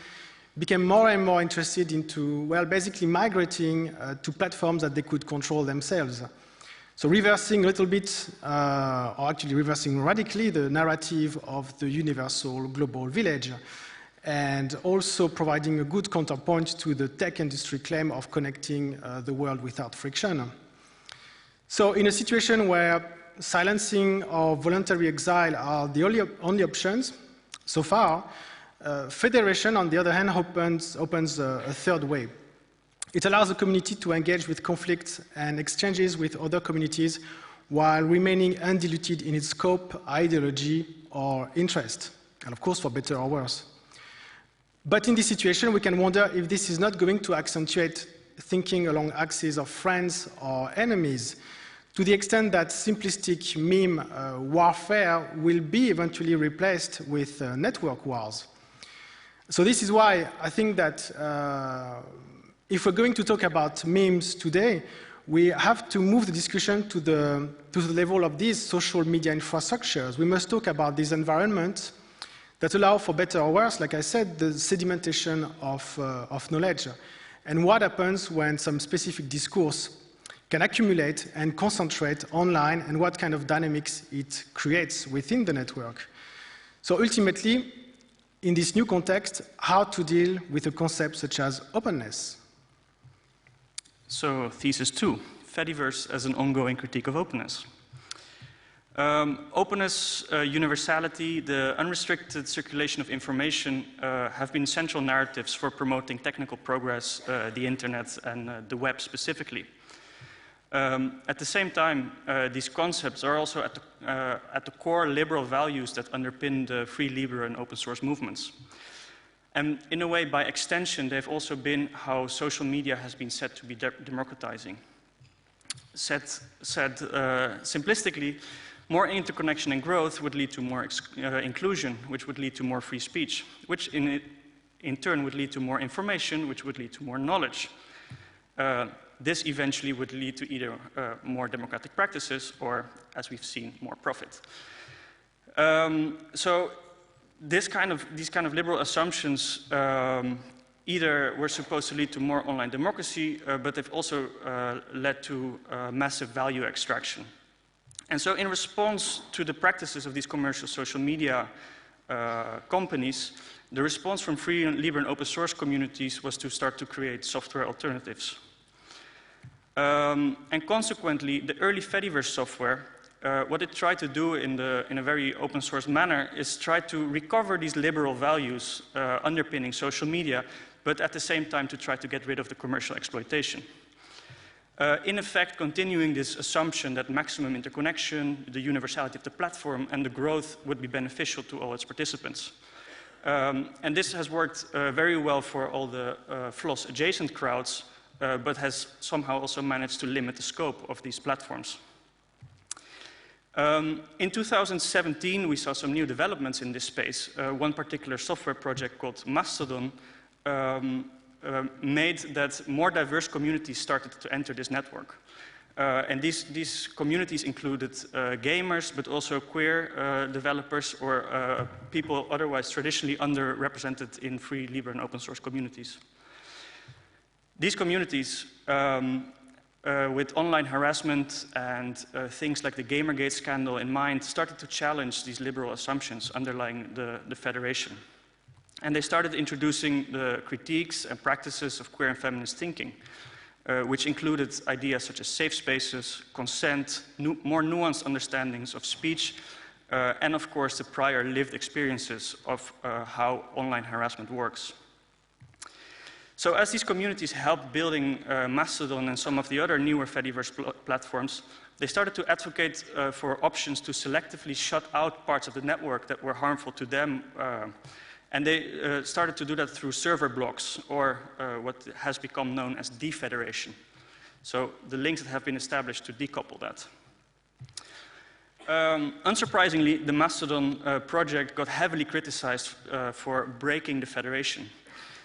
[SPEAKER 4] became more and more interested into, well, basically migrating to platforms that they could control themselves. So reversing a little bit, or actually reversing radically the narrative of the universal global village, and also providing a good counterpoint to the tech industry claim of connecting the world without friction. So in a situation where silencing or voluntary exile are the only options so far, federation, on the other hand, opens a third way. It allows the community to engage with conflicts and exchanges with other communities while remaining undiluted in its scope, ideology, or interest, and of course for better or worse. But in this situation, we can wonder if this is not going to accentuate thinking along axes of friends or enemies, to the extent that simplistic meme warfare will be eventually replaced with network wars. So this is why I think that if we're going to talk about memes today, we have to move the discussion to the level of these social media infrastructures. We must talk about these environments that allow, for better or worse, like I said, the sedimentation of knowledge. And what happens when some specific discourse can accumulate and concentrate online, and what kind of dynamics it creates within the network. So ultimately, in this new context, how to deal with a concept such as openness.
[SPEAKER 5] So, Thesis 2, Fediverse as an ongoing critique of openness. Openness, universality, the unrestricted circulation of information have been central narratives for promoting technical progress, the internet and the web specifically. At the same time, these concepts are also at the core liberal values that underpin the free, libre, and open source movements. And in a way, by extension, they've also been how social media has been said to be democratizing. Said simplistically, more interconnection and growth would lead to more inclusion, which would lead to more free speech, which in turn would lead to more information, which would lead to more knowledge. This eventually would lead to either more democratic practices or, as we've seen, more profit. So these kind of liberal assumptions either were supposed to lead to more online democracy, but they've also led to massive value extraction. And so in response to the practices of these commercial social media companies, the response from free, libre, and open source communities was to start to create software alternatives. And consequently, the early Fediverse software, what it tried to do in a very open source manner is try to recover these liberal values underpinning social media, but at the same time to try to get rid of the commercial exploitation. In effect, continuing this assumption that maximum interconnection, the universality of the platform, and the growth would be beneficial to all its participants. And this has worked very well for all the FLOSS adjacent crowds, but has somehow also managed to limit the scope of these platforms. In 2017, we saw some new developments in this space. One particular software project called Mastodon made that more diverse communities started to enter this network. And these communities included gamers, but also queer developers or people otherwise traditionally underrepresented in free, libre, and open source communities. These communities, with online harassment and things like the Gamergate scandal in mind, started to challenge these liberal assumptions underlying the Federation. And they started introducing the critiques and practices of queer and feminist thinking, which included ideas such as safe spaces, consent, more nuanced understandings of speech, and of course the prior lived experiences of how online harassment works. So as these communities helped building Mastodon and some of the other newer Fediverse platforms, they started to advocate for options to selectively shut out parts of the network that were harmful to them. And they started to do that through server blocks, or what has become known as defederation. So the links that have been established to decouple that. Unsurprisingly, the Mastodon project got heavily criticized for breaking the Federation.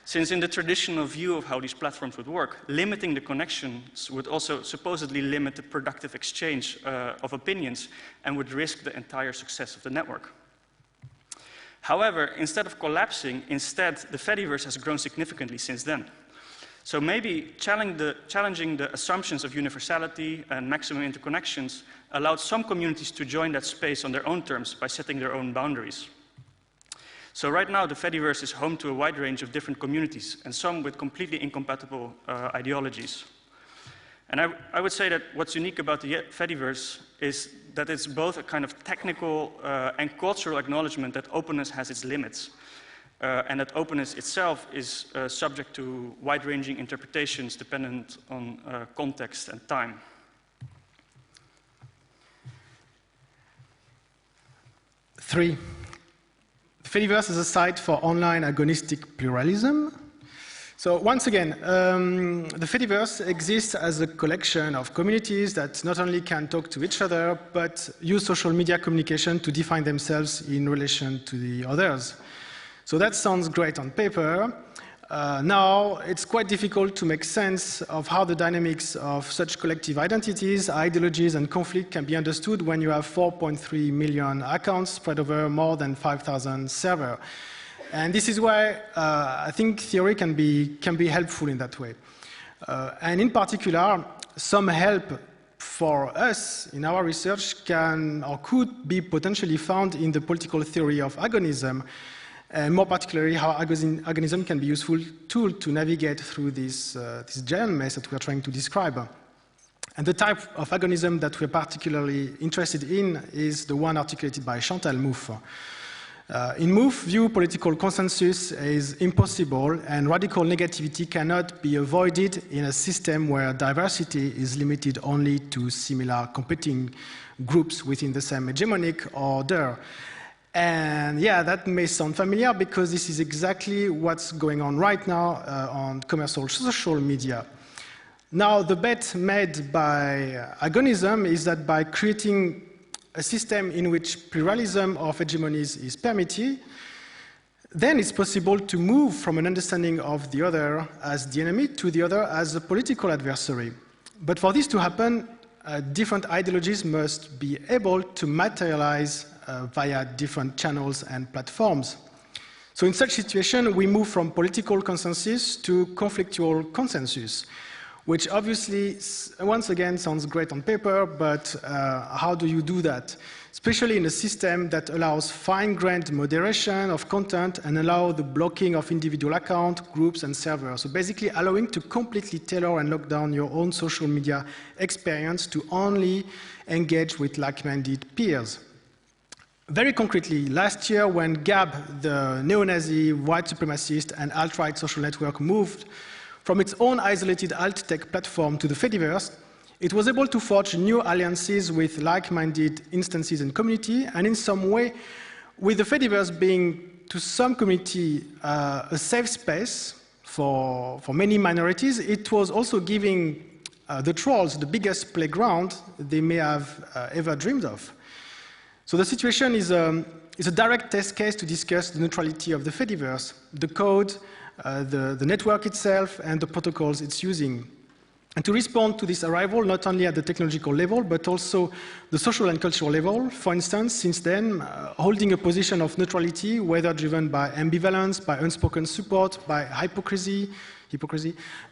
[SPEAKER 5] Since in the traditional view of how these platforms would work, limiting the connections would also supposedly limit the productive exchange of opinions and would risk the entire success of the network. However, instead of collapsing, the Fediverse has grown significantly since then. So maybe challenging the assumptions of universality and maximum interconnections allowed some communities to join that space on their own terms by setting their own boundaries. So right now, the Fediverse is home to a wide range of different communities, and some with completely incompatible ideologies. And I would say that what's unique about the Fediverse is that it's both a kind of technical and cultural acknowledgement that openness has its limits. And that openness itself is subject to wide-ranging interpretations dependent on context and time.
[SPEAKER 4] Three, the Fediverse is a site for online agonistic pluralism. So once again, the Fediverse exists as a collection of communities that not only can talk to each other, but use social media communication to define themselves in relation to the others. So that sounds great on paper. Now, it's quite difficult to make sense of how the dynamics of such collective identities, ideologies, and conflict can be understood when you have 4.3 million accounts spread over more than 5,000 servers. And this is why I think theory can be helpful in that way. And in particular, some help for us in our research can or could be potentially found in the political theory of agonism, and more particularly how agonism can be a useful tool to navigate through this giant mess that we are trying to describe. And the type of agonism that we're particularly interested in is the one articulated by Chantal Mouffe. In Mouffe view, political consensus is impossible and radical negativity cannot be avoided in a system where diversity is limited only to similar competing groups within the same hegemonic order. And yeah, that may sound familiar because this is exactly what's going on right now on commercial social media. Now, the bet made by agonism is that by creating a system in which pluralism of hegemonies is permitted, then it's possible to move from an understanding of the other as the enemy to the other as a political adversary. But for this to happen, different ideologies must be able to materialize via different channels and platforms. So in such situation, we move from political consensus to conflictual consensus, which obviously, once again, sounds great on paper, but how do you do that? Especially in a system that allows fine-grained moderation of content and allow the blocking of individual accounts, groups, and servers. So basically allowing to completely tailor and lock down your own social media experience to only engage with like-minded peers. Very concretely, last year when Gab, the neo-Nazi, white supremacist, and alt-right social network moved from its own isolated alt-tech platform to the Fediverse, it was able to forge new alliances with like-minded instances and community, and in some way, with the Fediverse being, to some community, a safe space for many minorities, it was also giving the trolls the biggest playground they may have ever dreamed of. So the situation is a direct test case to discuss the neutrality of the Fediverse, the code, the network itself, and the protocols it's using. And to respond to this arrival, not only at the technological level, but also the social and cultural level, for instance, since then, holding a position of neutrality, whether driven by ambivalence, by unspoken support, by hypocrisy,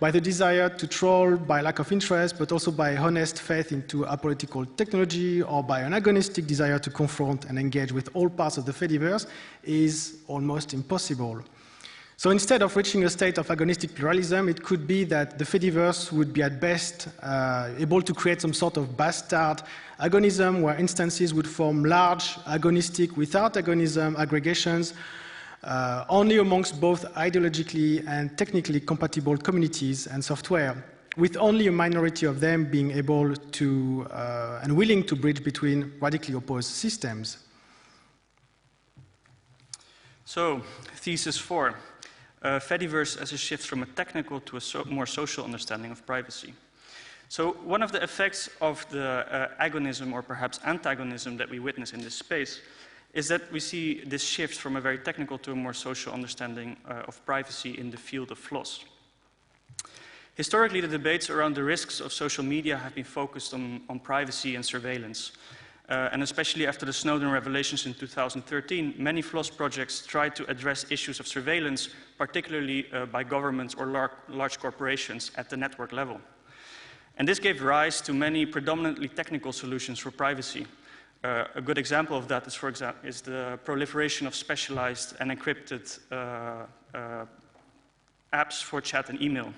[SPEAKER 4] by the desire to troll, by lack of interest, but also by honest faith into apolitical technology, or by an agonistic desire to confront and engage with all parts of the Fediverse, is almost impossible. So instead of reaching a state of agonistic pluralism, it could be that the Fediverse would be at best able to create some sort of bastard agonism where instances would form large agonistic without agonism aggregations only amongst both ideologically and technically compatible communities and software, with only a minority of them being able to and willing to bridge between radically opposed systems.
[SPEAKER 5] So, Thesis 4. Fediverse as a shift from a technical to a more social understanding of privacy. So one of the effects of the agonism or perhaps antagonism that we witness in this space is that we see this shift from a very technical to a more social understanding of privacy in the field of flaws. Historically, the debates around the risks of social media have been focused on privacy and surveillance. And especially after the Snowden revelations in 2013, many flaws projects tried to address issues of surveillance, particularly by governments or large corporations at the network level. And this gave rise to many predominantly technical solutions for privacy. A good example of that is the proliferation of specialized and encrypted apps for chat and email.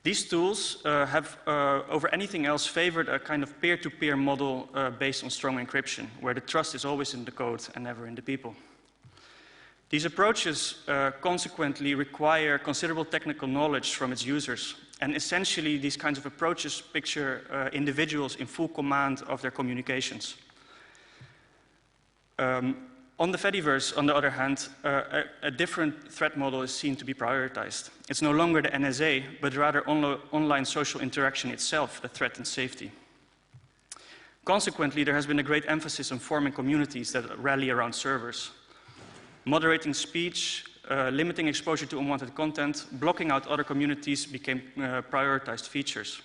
[SPEAKER 5] These tools have, over anything else, favored a kind of peer-to-peer model based on strong encryption, where the trust is always in the code and never in the people. These approaches consequently require considerable technical knowledge from its users. And essentially, these kinds of approaches picture individuals in full command of their communications. On the Fediverse, on the other hand, a different threat model is seen to be prioritized. It's no longer the NSA, but rather online social interaction itself that threatens safety. Consequently, there has been a great emphasis on forming communities that rally around servers. Moderating speech, limiting exposure to unwanted content, blocking out other communities became prioritized features.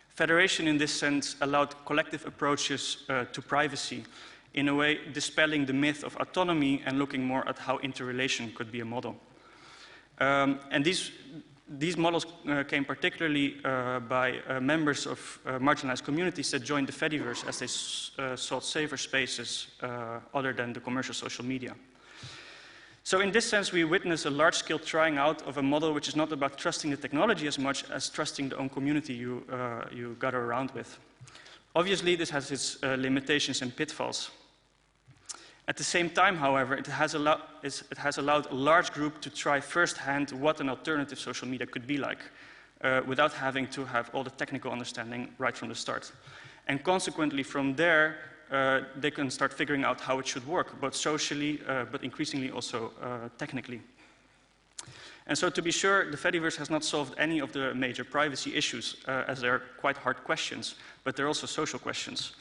[SPEAKER 5] Federation, in this sense, allowed collective approaches to privacy, in a way dispelling the myth of autonomy and looking more at how interrelation could be a model. And these models came particularly by members of marginalized communities that joined the Fediverse as they sought safer spaces other than the commercial social media. So in this sense, we witness a large-scale trying out of a model which is not about trusting the technology as much as trusting the own community you gather around with. Obviously, this has its limitations and pitfalls. At the same time, however, it has allowed a large group to try firsthand what an alternative social media could be like, without having to have all the technical understanding right from the start. And consequently, from there, they can start figuring out how it should work, both socially, but increasingly also technically. And so to be sure, the Fediverse has not solved any of the major privacy issues, as they're quite hard questions, but they're also social questions.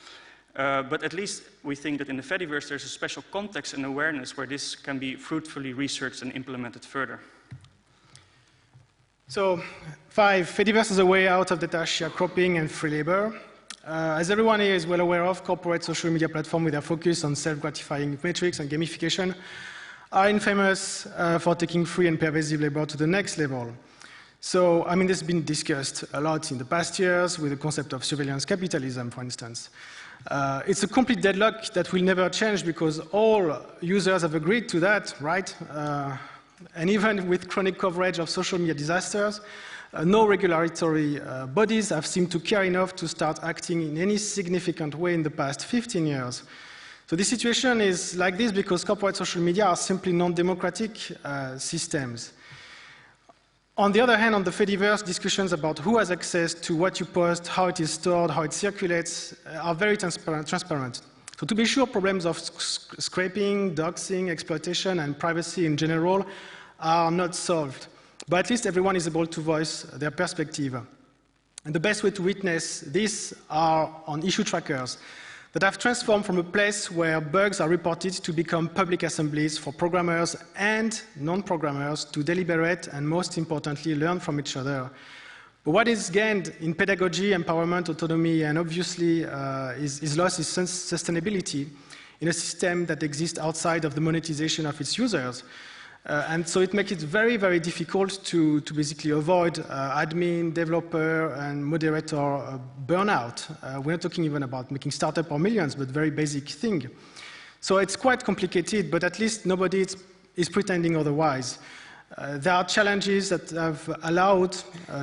[SPEAKER 5] But at least we think that in the Fediverse there's a special context and awareness where this can be fruitfully researched and implemented further.
[SPEAKER 4] So, 5, Fediverse is a way out of data sharecropping and free labor. As everyone here is well aware of, corporate social media platforms with their focus on self-gratifying metrics and gamification are infamous for taking free and pervasive labor to the next level. So, I mean, this has been discussed a lot in the past years with the concept of surveillance capitalism, for instance. It's a complete deadlock that will never change because all users have agreed to that, right? And even with chronic coverage of social media disasters, no regulatory bodies have seemed to care enough to start acting in any significant way in the past 15 years. So this situation is like this because corporate social media are simply non-democratic systems. On the other hand, on the Fediverse, discussions about who has access to what you post, how it is stored, how it circulates, are very transparent. So to be sure, problems of scraping, doxing, exploitation, and privacy in general are not solved. But at least everyone is able to voice their perspective. And the best way to witness this are on issue trackers that have transformed from a place where bugs are reported to become public assemblies for programmers and non-programmers to deliberate and, most importantly, learn from each other. But what is gained in pedagogy, empowerment, autonomy, and obviously is lost is sustainability in a system that exists outside of the monetization of its users. And so it makes it very, very difficult to basically avoid admin, developer, and moderator burnout. We're not talking even about making startup or millions, but very basic thing. So it's quite complicated, but at least nobody is pretending otherwise. There are challenges that have allowed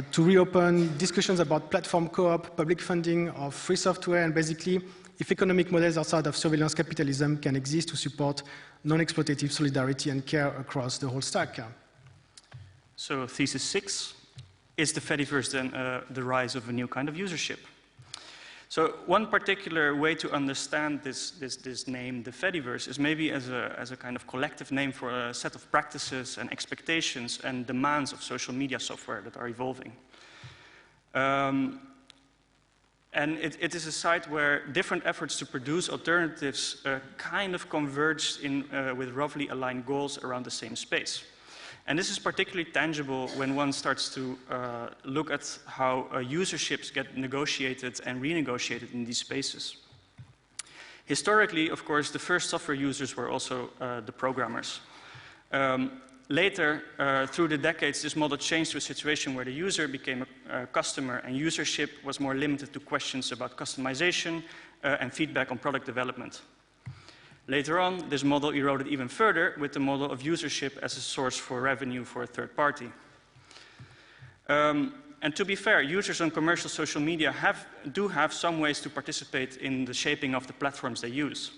[SPEAKER 4] to reopen discussions about platform co-op, public funding of free software, and basically if economic models outside of surveillance capitalism can exist to support non-exploitative solidarity and care across the whole stack.
[SPEAKER 5] So thesis 6, is the Fediverse then the rise of a new kind of usership? So one particular way to understand this name, the Fediverse, is maybe as a kind of collective name for a set of practices and expectations and demands of social media software that are evolving. And it is a site where different efforts to produce alternatives kind of converge with roughly aligned goals around the same space. And this is particularly tangible when one starts to look at how userships get negotiated and renegotiated in these spaces. Historically, of course, the first software users were also the programmers. Later, through the decades, this model changed to a situation where the user became a customer and usership was more limited to questions about customization and feedback on product development. Later on, this model eroded even further with the model of usership as a source for revenue for a third party. And to be fair, users on commercial social media do have some ways to participate in the shaping of the platforms they use.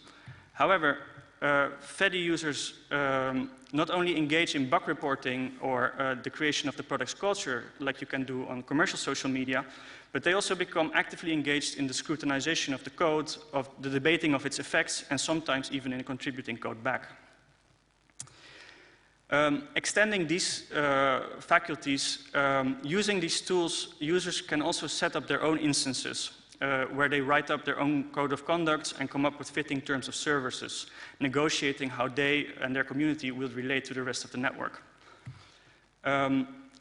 [SPEAKER 5] However, Fedi users not only engage in bug reporting or the creation of the product's culture, like you can do on commercial social media, but they also become actively engaged in the scrutinization of the code, of the debating of its effects, and sometimes even in contributing code back. Extending these faculties, using these tools, users can also set up their own instances, where they write up their own code of conduct and come up with fitting terms of services, negotiating how they and their community will relate to the rest of the network.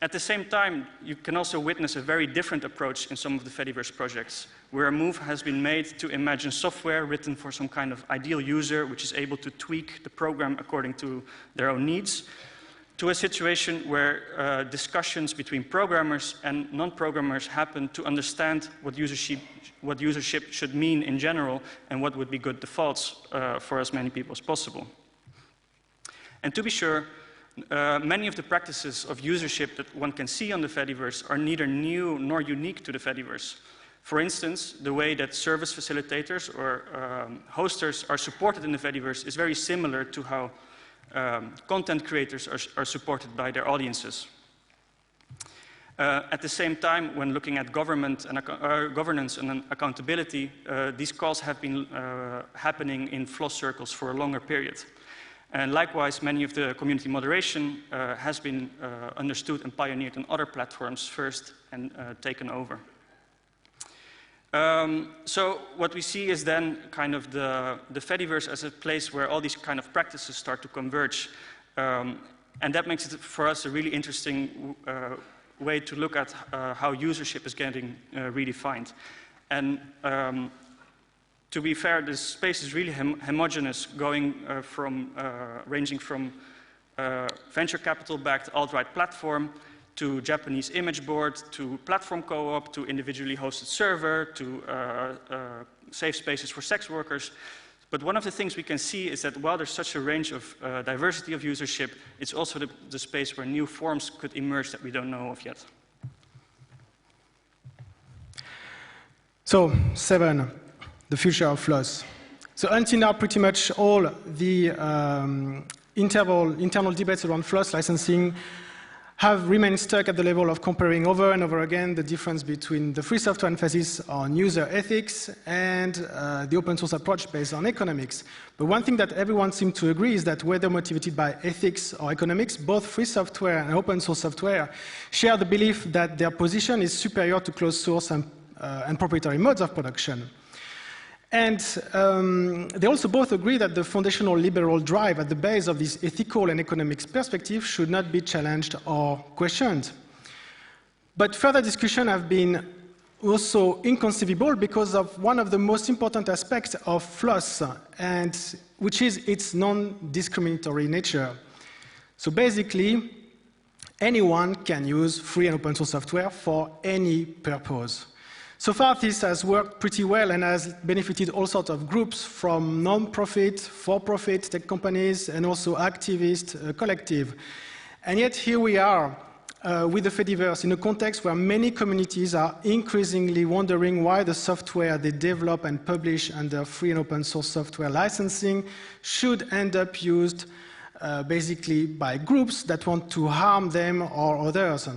[SPEAKER 5] At the same time, you can also witness a very different approach in some of the Fediverse projects, where a move has been made to imagine software written for some kind of ideal user, which is able to tweak the program according to their own needs, to a situation where discussions between programmers and non-programmers happen to understand what usership should mean in general and what would be good defaults for as many people as possible. And to be sure, many of the practices of usership that one can see on the Fediverse are neither new nor unique to the Fediverse. For instance, the way that service facilitators or hosters are supported in the Fediverse is very similar to how content creators are supported by their audiences. At the same time, when looking at governance and accountability, these calls have been happening in floss circles for a longer period. And likewise, many of the community moderation has been understood and pioneered on other platforms first and taken over. So what we see is then kind of the Fediverse as a place where all these kind of practices start to converge. And that makes it for us a really interesting way to look at how usership is getting redefined. And to be fair, this space is really homogeneous, going ranging from venture capital-backed alt-right platform to Japanese image board, to platform co-op, to individually hosted server, to safe spaces for sex workers. But one of the things we can see is that while there's such a range of diversity of usership, it's also the space where new forms could emerge that we don't know of yet.
[SPEAKER 4] So, 7, the future of floss. So until now, pretty much all the internal debates around floss licensing have remained stuck at the level of comparing over and over again the difference between the free software emphasis on user ethics and the open source approach based on economics. But one thing that everyone seems to agree is that whether motivated by ethics or economics, both free software and open source software share the belief that their position is superior to closed source and proprietary modes of production. And they also both agree that the foundational liberal drive at the base of this ethical and economics perspective should not be challenged or questioned. But further discussion have been also inconceivable because of one of the most important aspects of floss, and which is its non-discriminatory nature. So basically, anyone can use free and open source software for any purpose. So far, this has worked pretty well and has benefited all sorts of groups, from non-profit, for-profit tech companies, and also activist collective. And yet here we are with the Fediverse in a context where many communities are increasingly wondering why the software they develop and publish under free and open source software licensing should end up used basically by groups that want to harm them or others.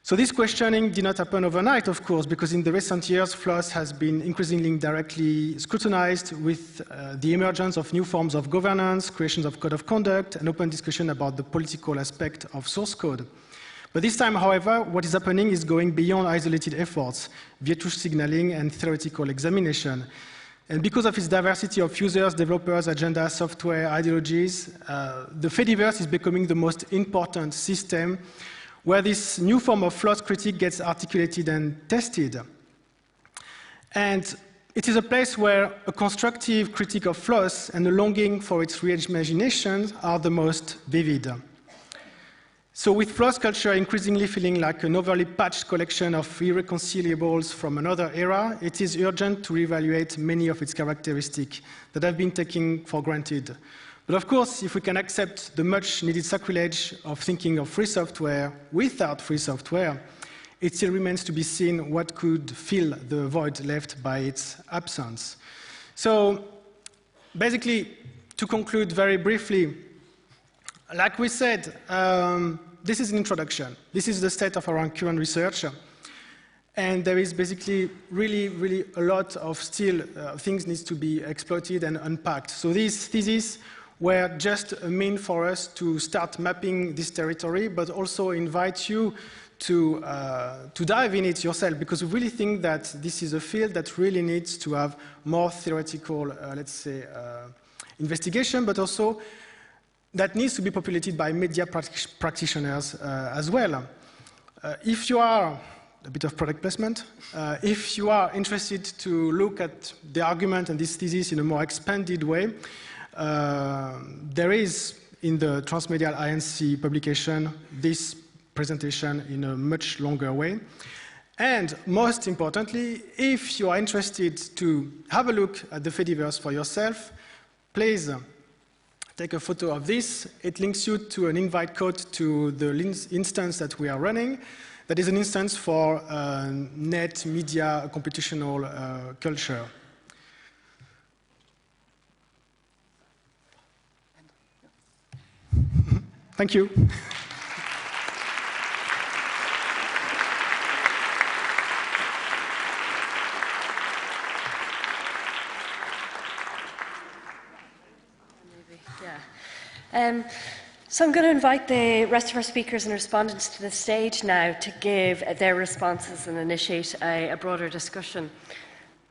[SPEAKER 4] So this questioning did not happen overnight, of course, because in the recent years, floss has been increasingly directly scrutinized with the emergence of new forms of governance, creations of code of conduct, and open discussion about the political aspect of source code. But this time, however, what is happening is going beyond isolated efforts, virtue signaling and theoretical examination. And because of its diversity of users, developers, agendas, software, ideologies, the Fediverse is becoming the most important system where this new form of flawed critique gets articulated and tested. And it is a place where a constructive critique of flaws and a longing for its reimagination are the most vivid. So with flaws culture increasingly feeling like an overly patched collection of irreconcilables from another era, it is urgent to reevaluate many of its characteristics that have been taken for granted. But of course, if we can accept the much needed sacrilege of thinking of free software without free software, it still remains to be seen what could fill the void left by its absence. So basically, to conclude very briefly, like we said, this is an introduction. This is the state of our current research. And there is basically really a lot of still things needs to be exploited and unpacked. So these theses were just a means for us to start mapping this territory, but also invite you to dive in it yourself, because we really think that this is a field that really needs to have more theoretical, let's say, investigation, but also that needs to be populated by media practitioners as well. If you are, a bit of product placement, if you are interested to look at the argument and this thesis in a more expanded way, there is in the Transmedial INC publication this presentation in a much longer way. And most importantly, if you are interested to have a look at the Fediverse for yourself, please take a photo of this. It links you to an invite code to the instance that we are running. That is an instance for net media computational culture. Thank you.
[SPEAKER 2] So I'm going to invite the rest of our speakers and respondents to the stage now to give their responses and initiate a broader discussion.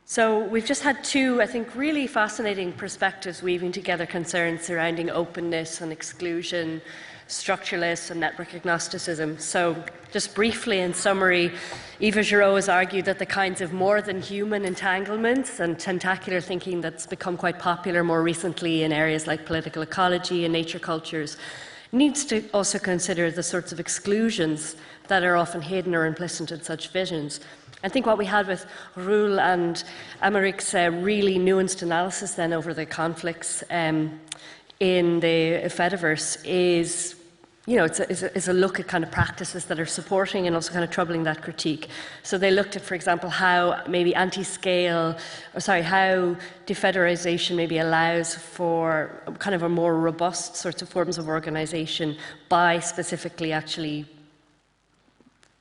[SPEAKER 2] So we've just had two, I think, really fascinating perspectives weaving together concerns surrounding openness and exclusion, structuralists and network agnosticism. So just briefly in summary, Eva Giraud has argued that the kinds of more than human entanglements and tentacular thinking that's become quite popular more recently in areas like political ecology and nature cultures needs to also consider the sorts of exclusions that are often hidden or implicit in such visions. I think what we had with Roel and Aymeric's really nuanced analysis then over the conflicts in the Fediverse is, you know, it's a look at kind of practices that are supporting and also kind of troubling that critique. So they looked at, for example, how maybe how defederalization maybe allows for kind of a more robust sorts of forms of organization by specifically actually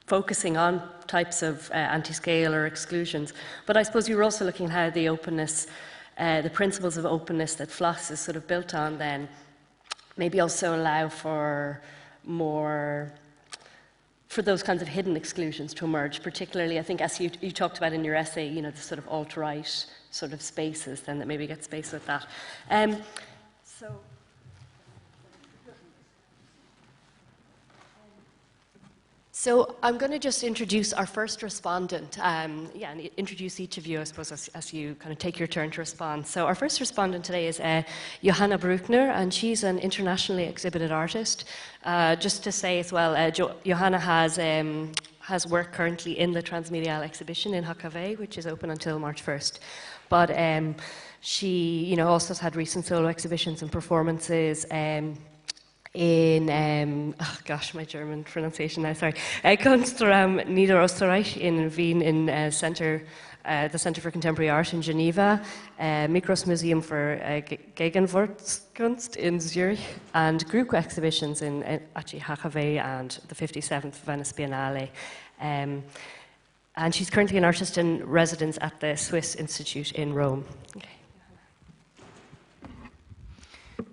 [SPEAKER 2] focusing on types of anti-scale or exclusions. But I suppose you were also looking at how the openness, the principles of openness that FLOSS is sort of built on then, maybe also allow for more, for those kinds of hidden exclusions to emerge, particularly, I think, as you talked about in your essay, you know, the sort of alt-right sort of spaces then that maybe get space with that. So I'm going to just introduce our first respondent, and introduce each of you, I suppose, as you kind of take your turn to respond. So our first respondent today is Johanna Bruckner, and she's an internationally exhibited artist. Just to say as well, Johanna has work currently in the Transmedial exhibition in Haifa, which is open until March 1st. But she, you know, also has had recent solo exhibitions and performances. In, my German pronunciation now, sorry, Kunstraum Niederösterreich in Wien, in the Center for Contemporary Art in Geneva, Mikros Museum for Gegenwartskunst in Zurich, and group exhibitions in actually Haifa and the 57th Venice Biennale. And she's currently an artist in residence at the Swiss Institute in Rome. Okay.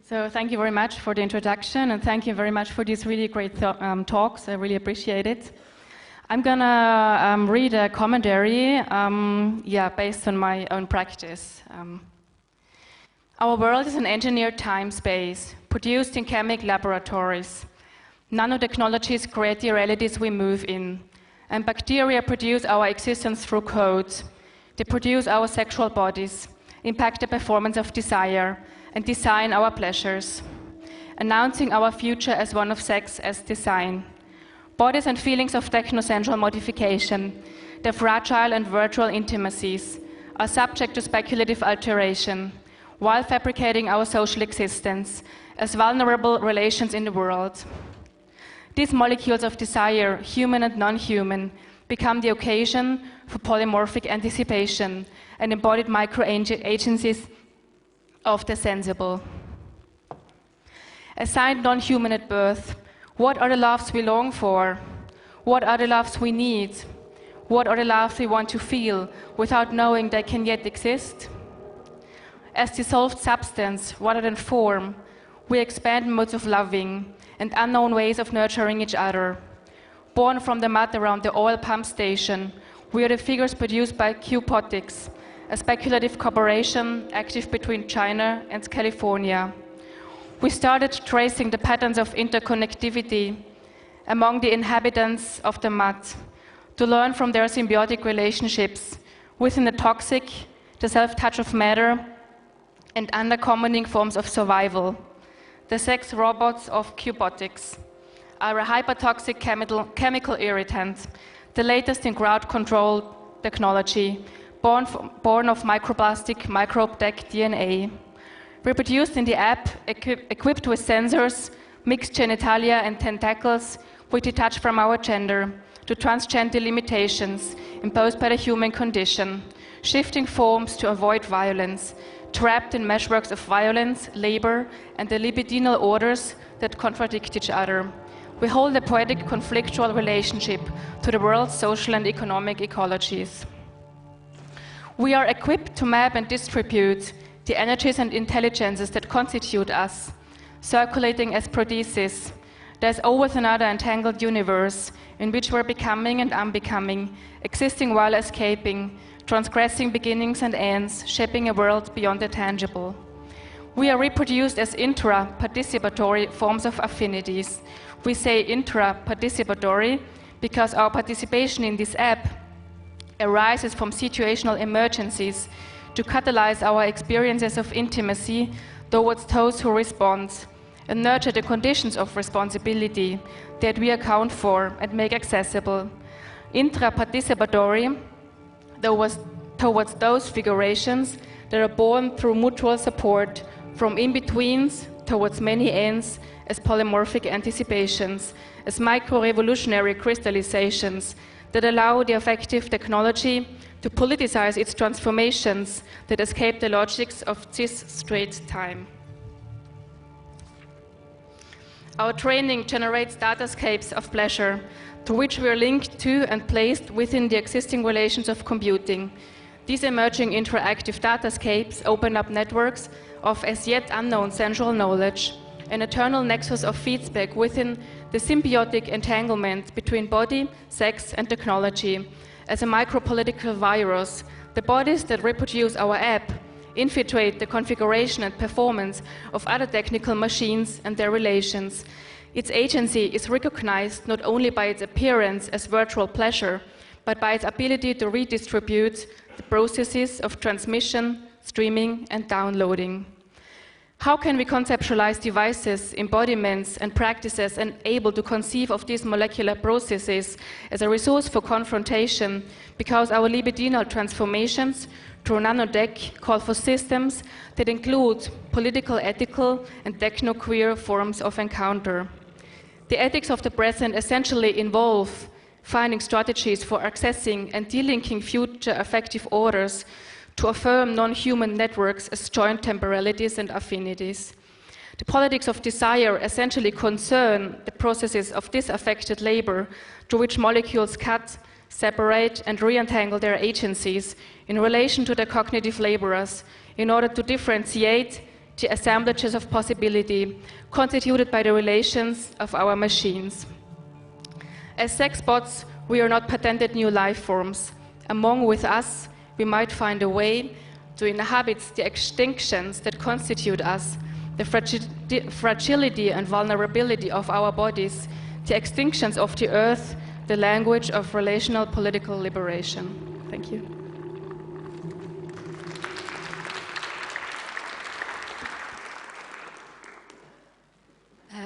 [SPEAKER 6] So thank you very much for the introduction, and thank you very much for these really great talks. I really appreciate it. I'm gonna read a commentary, based on my own practice. Our world is an engineered time-space, produced in chemical laboratories. Nanotechnologies create the realities we move in, and bacteria produce our existence through code. They produce our sexual bodies, impact the performance of desire, and design our pleasures, announcing our future as one of sex as design. Bodies and feelings of technosensual modification, their fragile and virtual intimacies, are subject to speculative alteration, while fabricating our social existence as vulnerable relations in the world. These molecules of desire, human and non-human, become the occasion for polymorphic anticipation and embodied micro-agencies of the sensible. Assigned non-human at birth, what are the loves we long for? What are the loves we need? What are the loves we want to feel without knowing they can yet exist? As dissolved substance rather than form, we expand modes of loving and unknown ways of nurturing each other. Born from the mud around the oil pump station, we are the figures produced by Qupotics, a speculative corporation active between China and California. We started tracing the patterns of interconnectivity among the inhabitants of the mud to learn from their symbiotic relationships within the toxic, the self-touch of matter, and undercommoning forms of survival. The sex robots of Qupotics are a hypertoxic chemical irritant, the latest in crowd control technology, born of microplastic microbe-deck DNA. Reproduced in the app, equipped with sensors, mixed genitalia and tentacles, we detach from our gender to transgender limitations imposed by the human condition, shifting forms to avoid violence, trapped in meshworks of violence, labor, and the libidinal orders that contradict each other. We hold a poetic conflictual relationship to the world's social and economic ecologies. We are equipped to map and distribute the energies and intelligences that constitute us, circulating as prodesis. There's always another entangled universe in which we're becoming and unbecoming, existing while escaping, transgressing beginnings and ends, shaping a world beyond the tangible. We are reproduced as intra-participatory forms of affinities. We say intra-participatory because our participation in this app arises from situational emergencies to catalyze our experiences of intimacy towards those who respond and nurture the conditions of responsibility that we account for and make accessible. Intra-participatory towards those figurations that are born through mutual support, from in-betweens towards many ends as polymorphic anticipations, as micro-revolutionary crystallizations that allow the affective technology to politicize its transformations that escape the logics of cis-straight time. Our training generates datascapes of pleasure, to which we are linked to and placed within the existing relations of computing. These emerging interactive datascapes open up networks of as yet unknown sensual knowledge, an eternal nexus of feedback within the symbiotic entanglement between body, sex, and technology. As a micropolitical virus, the bodies that reproduce our app infiltrate the configuration and performance of other technical machines and their relations. Its agency is recognized not only by its appearance as virtual pleasure, but by its ability to redistribute the processes of transmission, streaming, and downloading. How can we conceptualize devices, embodiments, and practices able to conceive of these molecular processes as a resource for confrontation, because our libidinal transformations through nanotech call for systems that include political, ethical, and techno-queer forms of encounter. The ethics of the present essentially involve finding strategies for accessing and delinking future affective orders to affirm non-human networks as joint temporalities and affinities. The politics of desire essentially concern the processes of disaffected labor through which molecules cut, separate, and re-entangle their agencies in relation to their cognitive laborers in order to differentiate, the assemblages of possibility constituted by the relations of our machines. As sex bots, we are not patented new life forms. Among with us, we might find a way to inhabit the extinctions that constitute us, the fragility and vulnerability of our bodies, the extinctions of the earth, the language of relational political liberation. Thank you.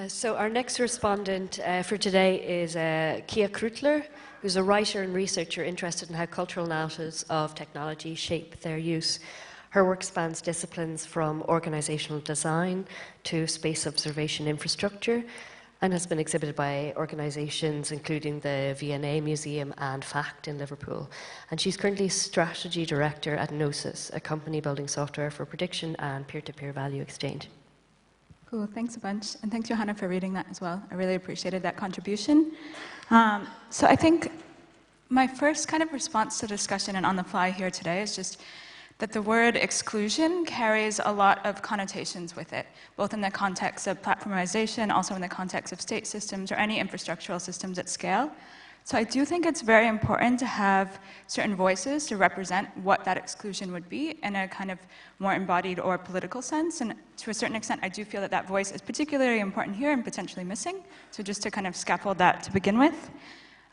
[SPEAKER 2] So our next respondent for today is Kreutler, who's a writer and researcher interested in how cultural narratives of technology shape their use. Her work spans disciplines from organizational design to space observation infrastructure and has been exhibited by organizations including the V&A Museum and FACT in Liverpool. And she's currently strategy director at Gnosis, a company building software for prediction and peer-to-peer value exchange.
[SPEAKER 7] Cool, thanks a bunch. And thanks, Johanna, for reading that as well. I really appreciated that contribution. So I think my first kind of response to discussion and on the fly here today is just that the word exclusion carries a lot of connotations with it, both in the context of platformization, also in the context of state systems or any infrastructural systems at scale. So I do think it's very important to have certain voices to represent what that exclusion would be in a kind of more embodied or political sense. And to a certain extent, I do feel that that voice is particularly important here and potentially missing. So just to kind of scaffold that to begin with.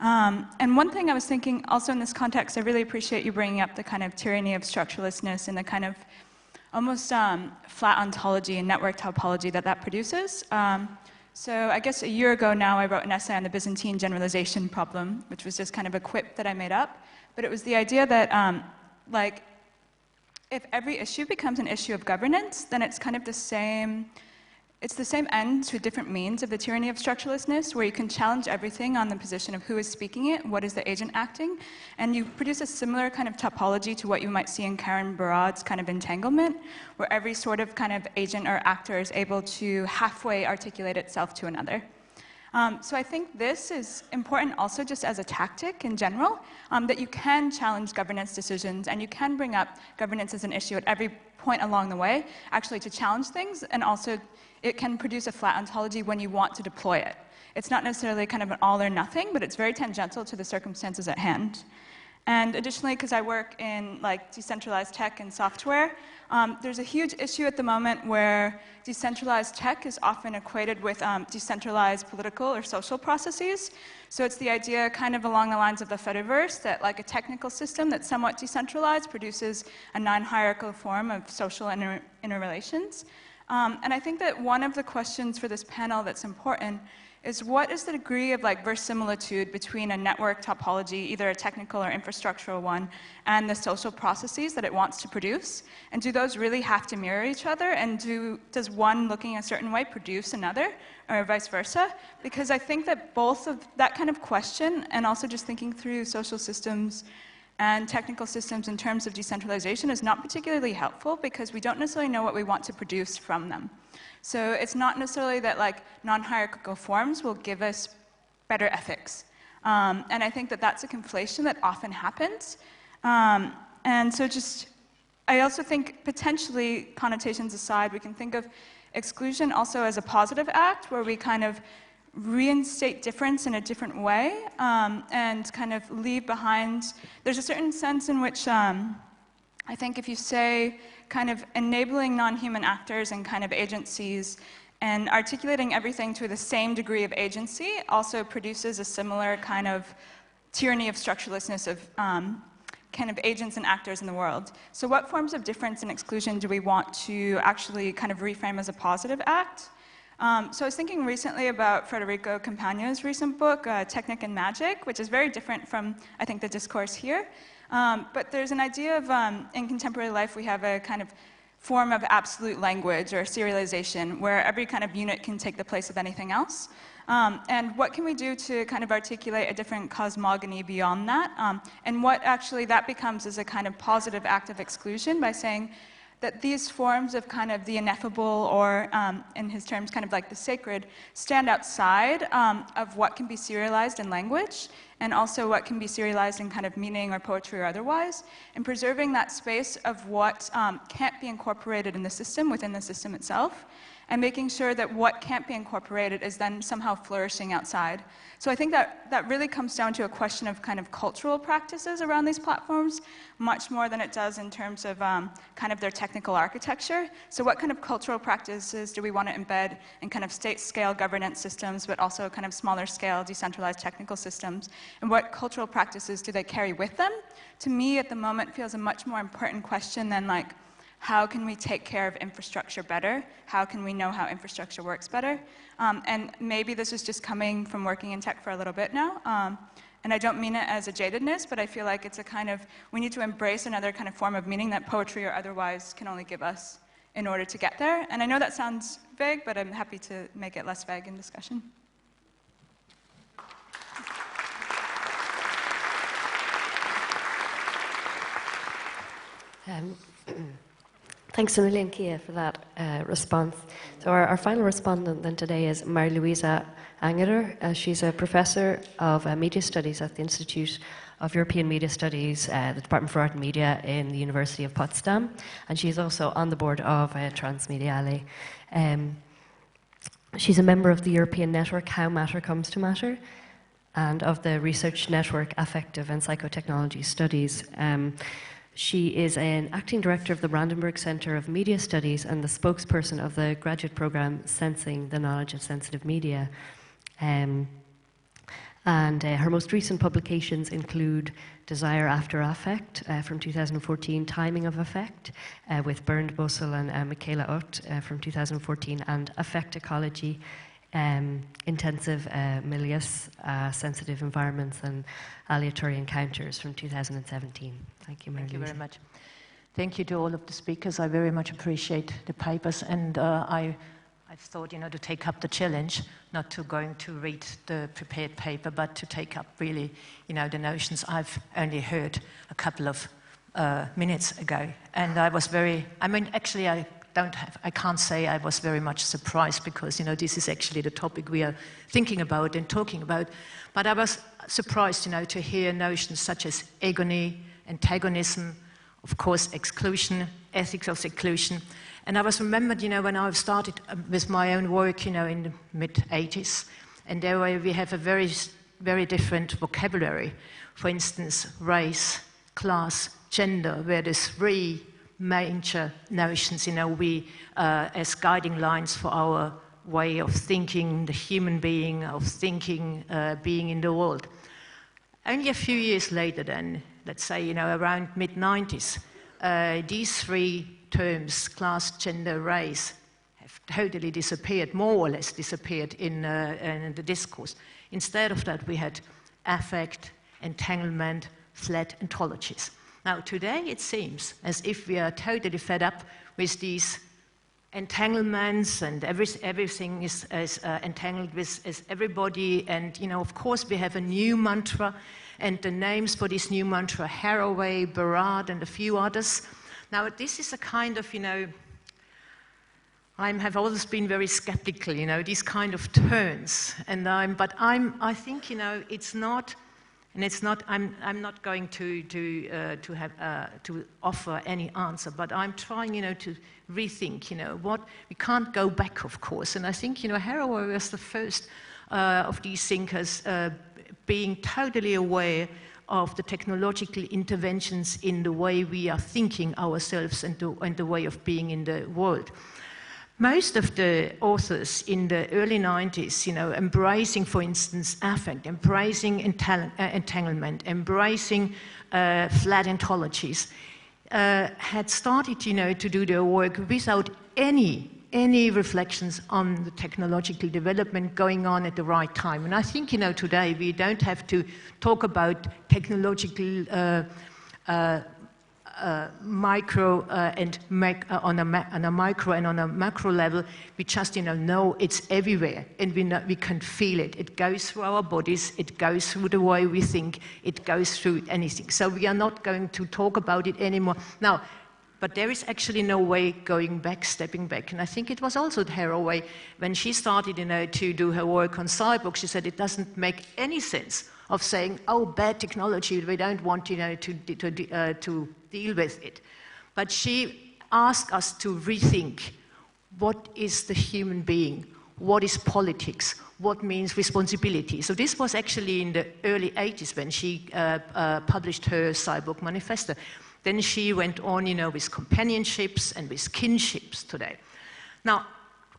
[SPEAKER 7] And one thing I was thinking also in this context, I really appreciate you bringing up the kind of tyranny of structurelessness and the kind of almost flat ontology and network topology that that produces. So I guess a year ago now, I wrote an essay on the Byzantine generalization problem, which was just kind of a quip that I made up. But it was the idea that, like, if every issue becomes an issue of governance, then it's kind of the same, it's the same end to different means of the tyranny of structurelessness, where you can challenge everything on the position of who is speaking it, what is the agent acting, and you produce a similar kind of topology to what you might see in Karen Barad's kind of entanglement, where every sort of kind of agent or actor is able to halfway articulate itself to another. So I think this is important also just as a tactic in general, that you can challenge governance decisions and you can bring up governance as an issue at every point along the way, actually to challenge things, and also it can produce a flat ontology when you want to deploy it. It's not necessarily kind of an all or nothing, but it's very tangential to the circumstances at hand. And additionally, because I work in like decentralized tech and software, there's a huge issue at the moment where decentralized tech is often equated with decentralized political or social processes. So it's the idea kind of along the lines of the Fediverse that like a technical system that's somewhat decentralized produces a non-hierarchical form of social interrelations. And I think that one of the questions for this panel that's important is what is the degree of like verisimilitude between a network topology, either a technical or infrastructural one, and the social processes that it wants to produce? And do those really have to mirror each other? And does one looking a certain way produce another, or vice versa? Because I think that both of that kind of question, and also just thinking through social systems and technical systems in terms of decentralization is not particularly helpful because we don't necessarily know what we want to produce from them. So it's not necessarily that like non-hierarchical forms will give us better ethics. And I think that that's a conflation that often happens. And so just, I also think potentially, connotations aside, we can think of exclusion also as a positive act where we kind of reinstate difference in a different way and kind of leave behind, there's a certain sense in which I think if you say kind of enabling non-human actors and kind of agencies and articulating everything to the same degree of agency also produces a similar kind of tyranny of structurelessness of kind of agents and actors in the world. So what forms of difference and exclusion do we want to actually kind of reframe as a positive act? So I was thinking recently about Federico Campagno's recent book, Technic and Magic, which is very different from, I think, the discourse here. But there's an idea of, in contemporary life, we have a kind of form of absolute language or serialization where every kind of unit can take the place of anything else. And what can we do to kind of articulate a different cosmogony beyond that? And what actually that becomes is a kind of positive act of exclusion by saying, that these forms of kind of the ineffable, or in his terms, kind of like the sacred, stand outside of what can be serialized in language, and also what can be serialized in kind of meaning or poetry or otherwise, and preserving that space of what can't be incorporated in the system within the system itself, and making sure that what can't be incorporated is then somehow flourishing outside. So I think that really comes down to a question of kind of cultural practices around these platforms, much more than it does in terms of kind of their technical architecture. So what kind of cultural practices do we want to embed in kind of state-scale governance systems, but also kind of smaller-scale decentralized technical systems? And what cultural practices do they carry with them? To me, at the moment, feels a much more important question than like, how can we take care of infrastructure better? How can we know how infrastructure works better? And maybe this is just coming from working in tech for a little bit now. And I don't mean it as a jadedness, but I feel like it's a kind of, we need to embrace another kind of form of meaning that poetry or otherwise can only give us in order to get there. And I know that sounds vague, but I'm happy to make it less vague in discussion.
[SPEAKER 2] Thanks a million, Kia, for that response. So our final respondent then today is Marie-Luise Aymeric. She's a professor of media studies at the Institute of European Media Studies, the Department for Art and Media in the University of Potsdam, and she's also on the board of Transmediale. She's a member of the European network How Matter Comes to Matter, and of the research network Affective and Psychotechnology Studies. She is an acting director of the Brandenburg Center of Media Studies and the spokesperson of the graduate program Sensing the Knowledge of Sensitive Media. And her most recent publications include Desire After Affect from 2014, Timing of Affect with Bernd Bossel and Michaela Ott from 2014, and Affect Ecology, Intensive Milieux, Sensitive Environments and Aleatory Encounters from 2017. Thank you, Marie-Luise.
[SPEAKER 8] Thank you very much. Thank you to all of the speakers. I very much appreciate the papers, and I thought, to take up the challenge, not to going to read the prepared paper, but to take up really, the notions I've only heard a couple of minutes ago. And I was actually I can't say I was very much surprised, because, this is actually the topic we are thinking about and talking about. But I was surprised, to hear notions such as agony, antagonism, of course, exclusion, ethics of seclusion. And I was remembered, when I started with my own work, in the mid-80s, and there we have a very, very different vocabulary. For instance, race, class, gender, where there's three major notions, we as guiding lines for our way of thinking, the human being, of thinking, being in the world. Only a few years later then, let's say, around mid-90s, these three terms, class, gender, race, have totally disappeared, more or less disappeared in the discourse. Instead of that, we had affect, entanglement, flat ontologies. Now, today it seems as if we are totally fed up with these entanglements, and everything is entangled with everybody. And, of course, we have a new mantra, and the names for this new mantra, Haraway, Barad, and a few others. Now, this is a kind of, I have always been very skeptical, these kind of turns. And I think, it's not. And it's not. I'm not going to offer any answer, but I'm trying, to rethink, what we can't go back, of course. And I think, Haraway was the first of these thinkers being totally aware of the technological interventions in the way we are thinking ourselves and the way of being in the world. Most of the authors in the early 90s, embracing, for instance, affect, embracing entanglement, embracing flat ontologies, had started, to do their work without any reflections on the technological development going on at the right time. And I think, today we don't have to talk about technological micro and on a micro and on a macro level. We just know it's everywhere, and we can feel it. It goes through our bodies, it goes through the way we think, it goes through anything. So we are not going to talk about it anymore. Now, But there is actually no way going back, stepping back. And I think it was also her way when she started, to do her work on cyborg. She said it doesn't make any sense of saying, oh, bad technology, we don't want, to deal with it. But she asked us to rethink what is the human being, what is politics, what means responsibility. So this was actually in the early 80s when she published her Cyborg Manifesto. Then she went on, with companionships and with kinships today. Now,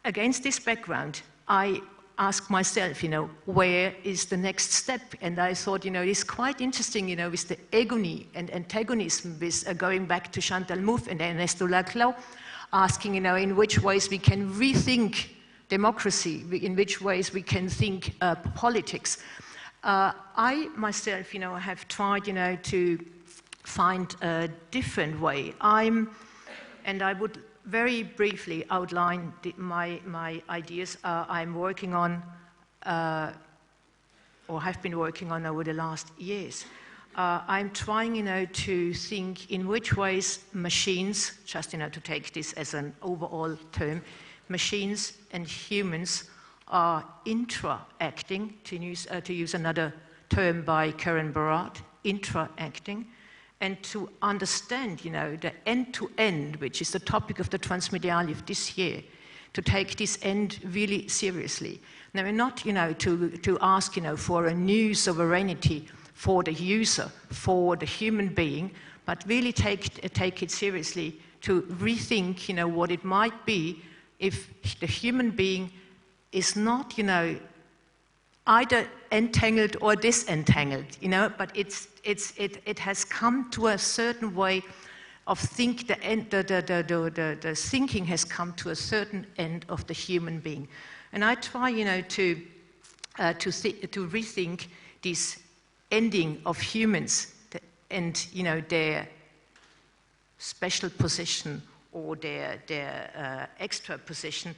[SPEAKER 8] against this background, I asked myself, where is the next step? And I thought, it's quite interesting, with the agony and antagonism, with going back to Chantal Mouffe and Ernesto Laclau, asking, in which ways we can rethink democracy, in which ways we can think politics. I myself, have tried, to find a different way. And I would very briefly outline my ideas I'm working on, or have been working on over the last years. I'm trying, to think in which ways machines, just, to take this as an overall term, machines and humans are intra-acting, to use another term by Karen Barat, intra-acting, and to understand, the end-to-end, which is the topic of the Transmediale of this year, to take this end really seriously. Now, we're not, to ask, for a new sovereignty for the user, for the human being, but really take it seriously to rethink, what it might be if the human being is not, either entangled or disentangled, but it has come to a certain way of think. The thinking has come to a certain end of the human being, and I try, to rethink this ending of humans and their special position or their extra position.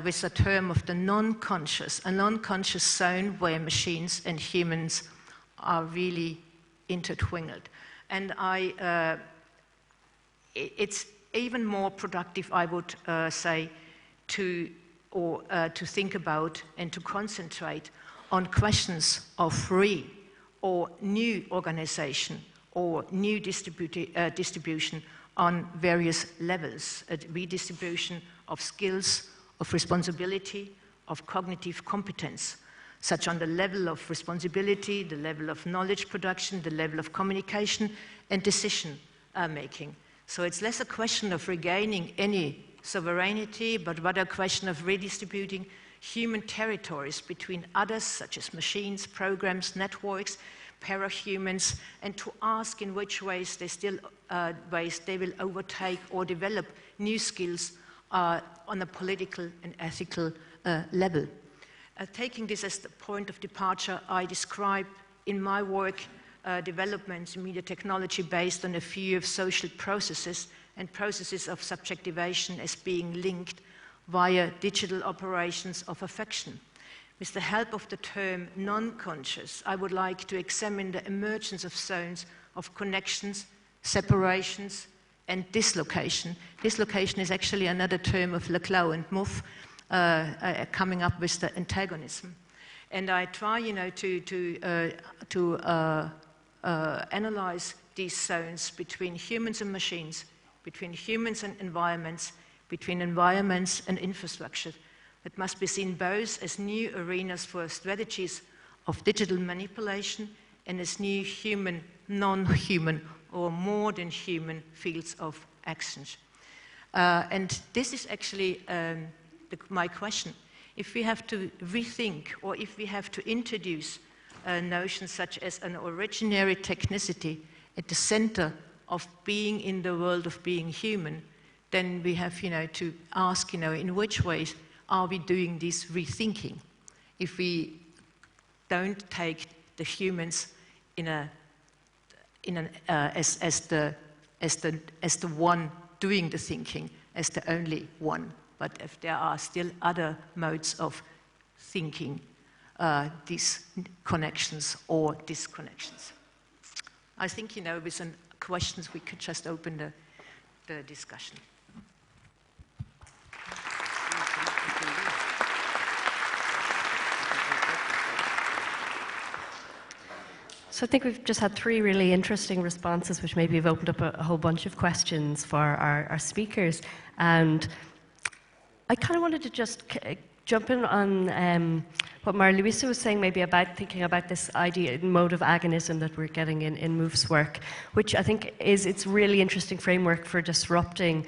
[SPEAKER 8] With the term of the non-conscious, a non-conscious zone where machines and humans are really intertwined. And it's even more productive, I would say, to think about and to concentrate on questions of free or new organization or new distribution on various levels, a redistribution of skills, of responsibility, of cognitive competence, such on the level of responsibility, the level of knowledge production, the level of communication and decision making. So it's less a question of regaining any sovereignty, but rather a question of redistributing human territories between others, such as machines, programs, networks, parahumans, and to ask in which ways they will overtake or develop new skills on a political and ethical level. Taking this as the point of departure, I describe in my work developments in media technology based on a view of social processes and processes of subjectivation as being linked via digital operations of affection. With the help of the term non-conscious, I would like to examine the emergence of zones of connections, separations, and dislocation. Dislocation is actually another term of Laclau and Mouffe, coming up with the antagonism. And I try, to analyze these zones between humans and machines, between humans and environments, between environments and infrastructure, that must be seen both as new arenas for strategies of digital manipulation and as new human, non-human, or more than human fields of actions. And this is actually my question. If we have to rethink, or if we have to introduce notions such as an originary technicity at the center of being in the world of being human, then we have, to ask, in which ways are we doing this rethinking? If we don't take the humans as the one doing the thinking, as the only one, but if there are still other modes of thinking, these connections or disconnections. I think, with some questions we could just open the discussion.
[SPEAKER 2] So I think we've just had 3 really interesting responses, which maybe have opened up a whole bunch of questions for our speakers. And I kind of wanted to just jump in on what Marie-Luise was saying, maybe about thinking about this idea, mode of agonism that we're getting in MOVE's work, which I think it's a really interesting framework for disrupting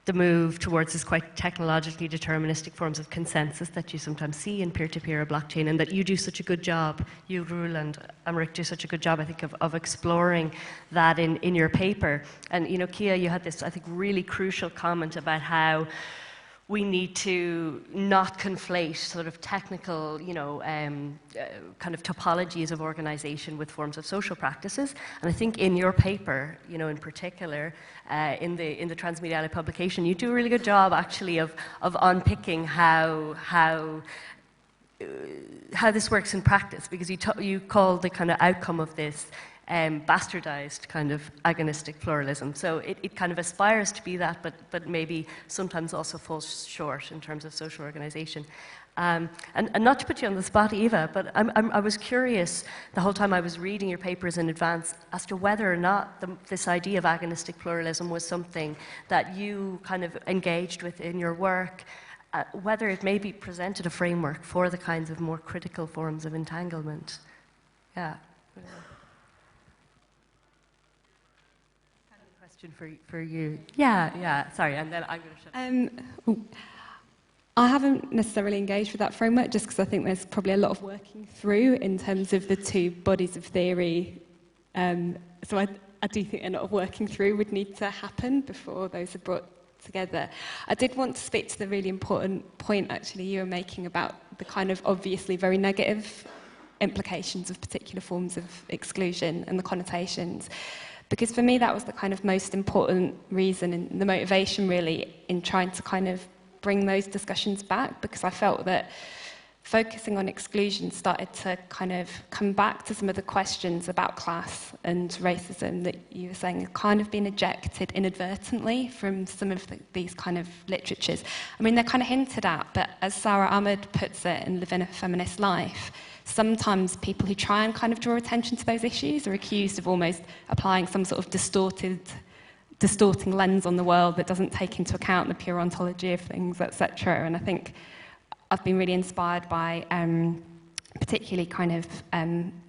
[SPEAKER 2] the move towards this quite technologically deterministic forms of consensus that you sometimes see in peer-to-peer or blockchain, and that you do such a good job, you, Roel, and Aymeric do such a good job, I think, of exploring that in your paper. And, you know, Kia, you had this, I think, really crucial comment about how we need to not conflate sort of technical, you know, kind of topologies of organization with forms of social practices. And I think in your paper, you know, in particular, in the Transmediale publication, you do a really good job actually of unpicking how this works in practice, because you call the kind of outcome of this bastardized kind of agonistic pluralism. So it kind of aspires to be that, but maybe sometimes also falls short in terms of social organization. And not to put you on the spot, Eva, but I was curious the whole time I was reading your papers in advance as to whether or not this idea of agonistic pluralism was something that you kind of engaged with in your work, whether it maybe presented a framework for the kinds of more critical forms of entanglement. Yeah. For you. Yeah, sorry, and then I'm going to shut
[SPEAKER 3] I haven't necessarily engaged with that framework just because I think there's probably a lot of working through in terms of the 2 bodies of theory. So I do think a lot of working through would need to happen before those are brought together. I did want to speak to the really important point actually you were making about the kind of obviously very negative implications of particular forms of exclusion and the connotations. Because for me, that was the kind of most important reason and the motivation really in trying to kind of bring those discussions back, because I felt that focusing on exclusion started to kind of come back to some of the questions about class and racism that you were saying have kind of been ejected inadvertently from some of these kind of literatures. I mean, they're kind of hinted at, but as Sarah Ahmed puts it in Living a Feminist Life, sometimes people who try and kind of draw attention to those issues are accused of almost applying some sort of distorting lens on the world that doesn't take into account the pure ontology of things, etc. And I think I've been really inspired by particularly kind of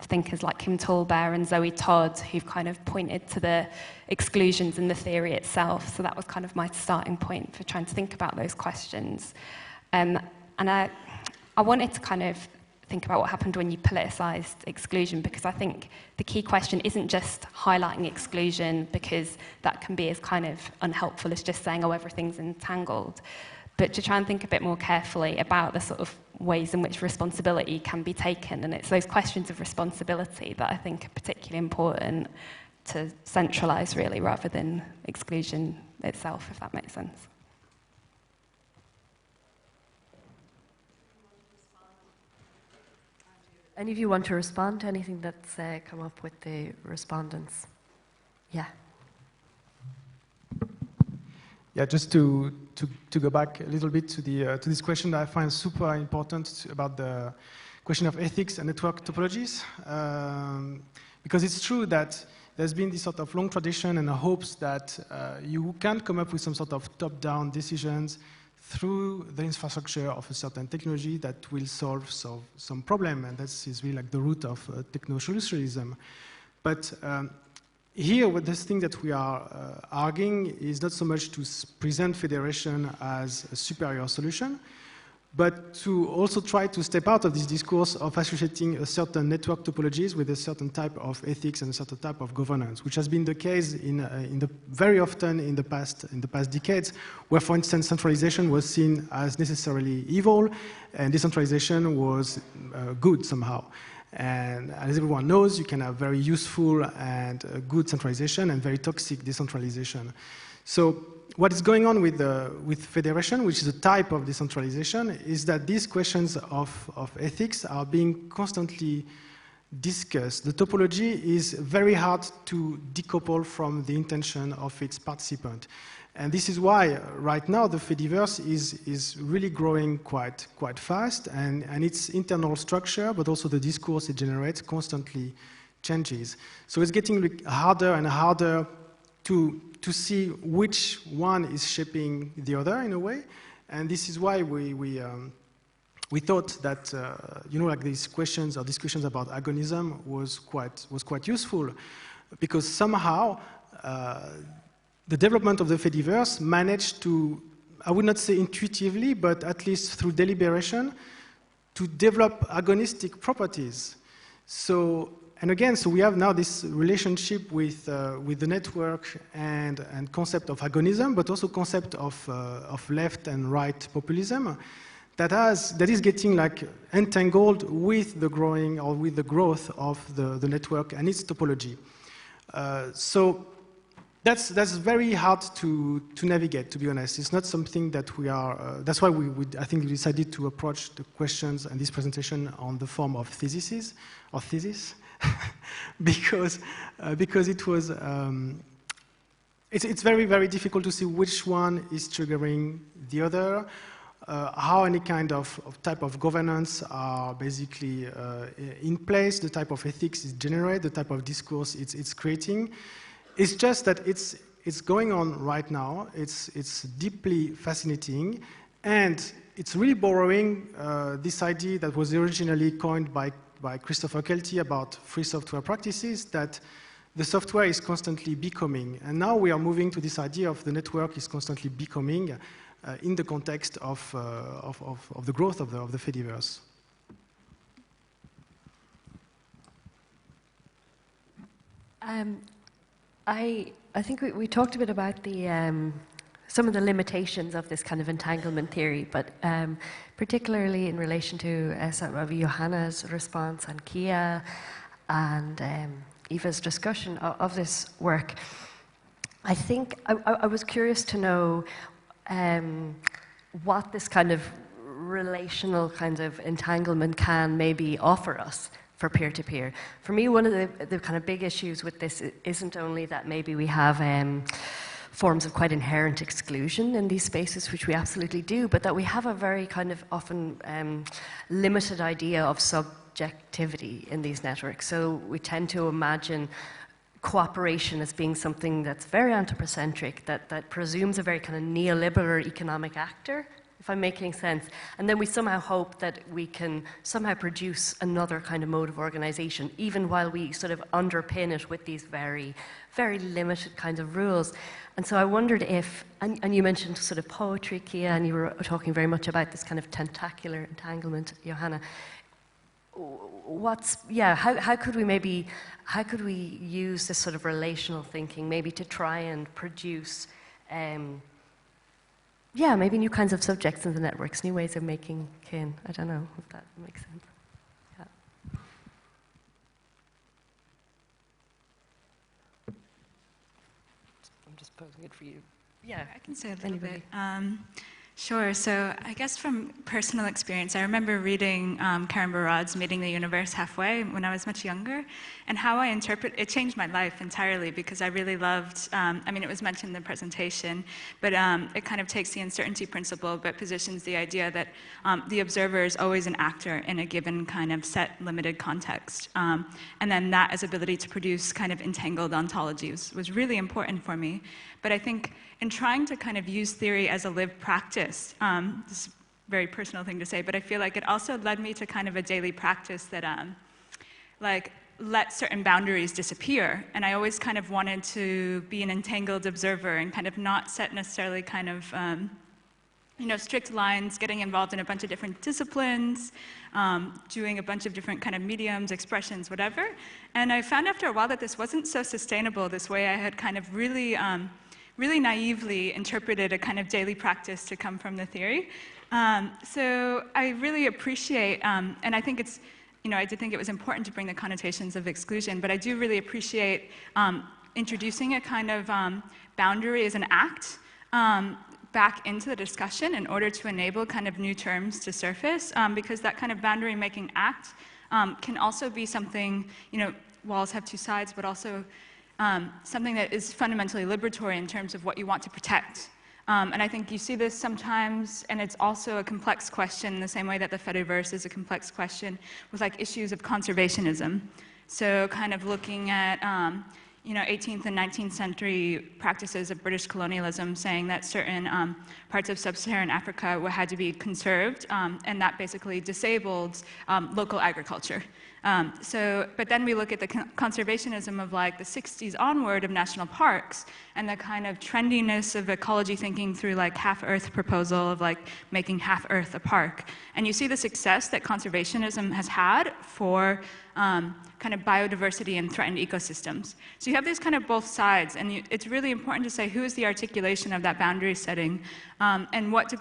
[SPEAKER 3] thinkers like Kim Tallbear and Zoe Todd, who've kind of pointed to the exclusions in the theory itself. So that was kind of my starting point for trying to think about those questions. And I wanted to kind of think about what happened when you politicised exclusion, because I think the key question isn't just highlighting exclusion, because that can be as kind of unhelpful as just saying, oh, everything's entangled, but to try and think a bit more carefully about the sort of ways in which responsibility can be taken. And it's those questions of responsibility that I think are particularly important to centralise, really, rather than exclusion itself, if that makes sense.
[SPEAKER 2] Any of you want to respond to anything that's come up with the respondents? Yeah.
[SPEAKER 4] Yeah, just to go back a little bit to this question that I find super important about the question of ethics and network topologies, because it's true that there's been this sort of long tradition and hopes that you can come up with some sort of top-down decisions through the infrastructure of a certain technology that will solve some problem, and that is really like the root of techno-solutionism. But here, what this thing that we are arguing is not so much to present federation as a superior solution, but to also try to step out of this discourse of associating a certain network topologies with a certain type of ethics and a certain type of governance, which has been the case very often in the past decades, where, for instance, centralization was seen as necessarily evil, and decentralization was good somehow. And as everyone knows, you can have very useful and good centralization and very toxic decentralization. So what is going on with federation, which is a type of decentralization, is that these questions of ethics are being constantly discussed. The topology is very hard to decouple from the intention of its participant. And this is why right now the Fediverse is really growing quite fast, and its internal structure, but also the discourse it generates, constantly changes. So it's getting harder and harder to see which one is shaping the other in a way, and this is why we thought that like these questions or discussions about agonism was quite useful, because somehow the development of the Fediverse managed to, I would not say intuitively, but at least through deliberation, to develop agonistic properties. So we have now this relationship with the network and concept of agonism, but also concept of left and right populism that is getting like entangled with the growing or with the growth of the network and its topology. So that's very hard to navigate, to be honest. It's not something that we are. That's why I think we decided to approach the questions and this presentation on the form of thesis, because it was. It's very, very difficult to see which one is triggering the other, how any kind of type of governance are basically in place, the type of ethics is generated, the type of discourse it's creating. It's just that it's going on right now. It's deeply fascinating, and it's really borrowing this idea that was originally coined by Christopher Kelty about free software practices, that the software is constantly becoming. And now we are moving to this idea of the network is constantly becoming in the context of the growth of the Fediverse.
[SPEAKER 2] I think we talked a bit about the some of the limitations of this kind of entanglement theory, but particularly in relation to some of Johanna's response and Kia and Eva's discussion of this work. I think I was curious to know what this kind of relational kind of entanglement can maybe offer us for peer-to-peer. For me, one of the kind of big issues with this isn't only that maybe we have forms of quite inherent exclusion in these spaces, which we absolutely do, but that we have a very kind of often limited idea of subjectivity in these networks. So we tend to imagine cooperation as being something that's very anthropocentric, that presumes a very kind of neoliberal economic actor, if I'm making sense. And then we somehow hope that we can somehow produce another kind of mode of organization, even while we sort of underpin it with these very, very limited kind of rules. And so I wondered if, and you mentioned sort of poetry, Kia, and you were talking very much about this kind of tentacular entanglement, Johanna. How could we use this sort of relational thinking maybe to try and produce maybe new kinds of subjects in the networks, new ways of making kin. I don't know if that makes sense. Yeah. I'm just posing it for you. Yeah,
[SPEAKER 7] I can say a little bit. Sure. So I guess from personal experience, I remember reading Karen Barad's Meeting the Universe Halfway when I was much younger, and how I interpret it changed my life entirely, because I really loved, it was mentioned in the presentation, but it kind of takes the uncertainty principle, but positions the idea that the observer is always an actor in a given kind of set, limited context. And then that as ability to produce kind of entangled ontologies was really important for me. But I think in trying to kind of use theory as a lived practice, this is a very personal thing to say, but I feel like it also led me to kind of a daily practice that let certain boundaries disappear. And I always kind of wanted to be an entangled observer and kind of not set necessarily kind of strict lines, getting involved in a bunch of different disciplines, doing a bunch of different kind of mediums, expressions, whatever. And I found after a while that this wasn't so sustainable, this way I had kind of really naively interpreted a kind of daily practice to come from the theory. So I really appreciate, and I think it's, I did think it was important to bring the connotations of exclusion, but I do really appreciate introducing a kind of boundary as an act back into the discussion in order to enable kind of new terms to surface, because that kind of boundary making act can also be something, walls have two sides, but also something that is fundamentally liberatory in terms of what you want to protect. And I think you see this sometimes, and it's also a complex question in the same way that the Fediverse is a complex question with like issues of conservationism. So kind of looking at 18th and 19th century practices of British colonialism, saying that certain parts of sub-Saharan Africa had to be conserved, and that basically disabled local agriculture. But then we look at the conservationism of like the 60s onward of national parks and the kind of trendiness of ecology thinking through like half-Earth proposal of like making half-Earth a park. And you see the success that conservationism has had for kind of biodiversity and threatened ecosystems. So you have these kind of both sides, and it's really important to say who is the articulation of that boundary setting, and what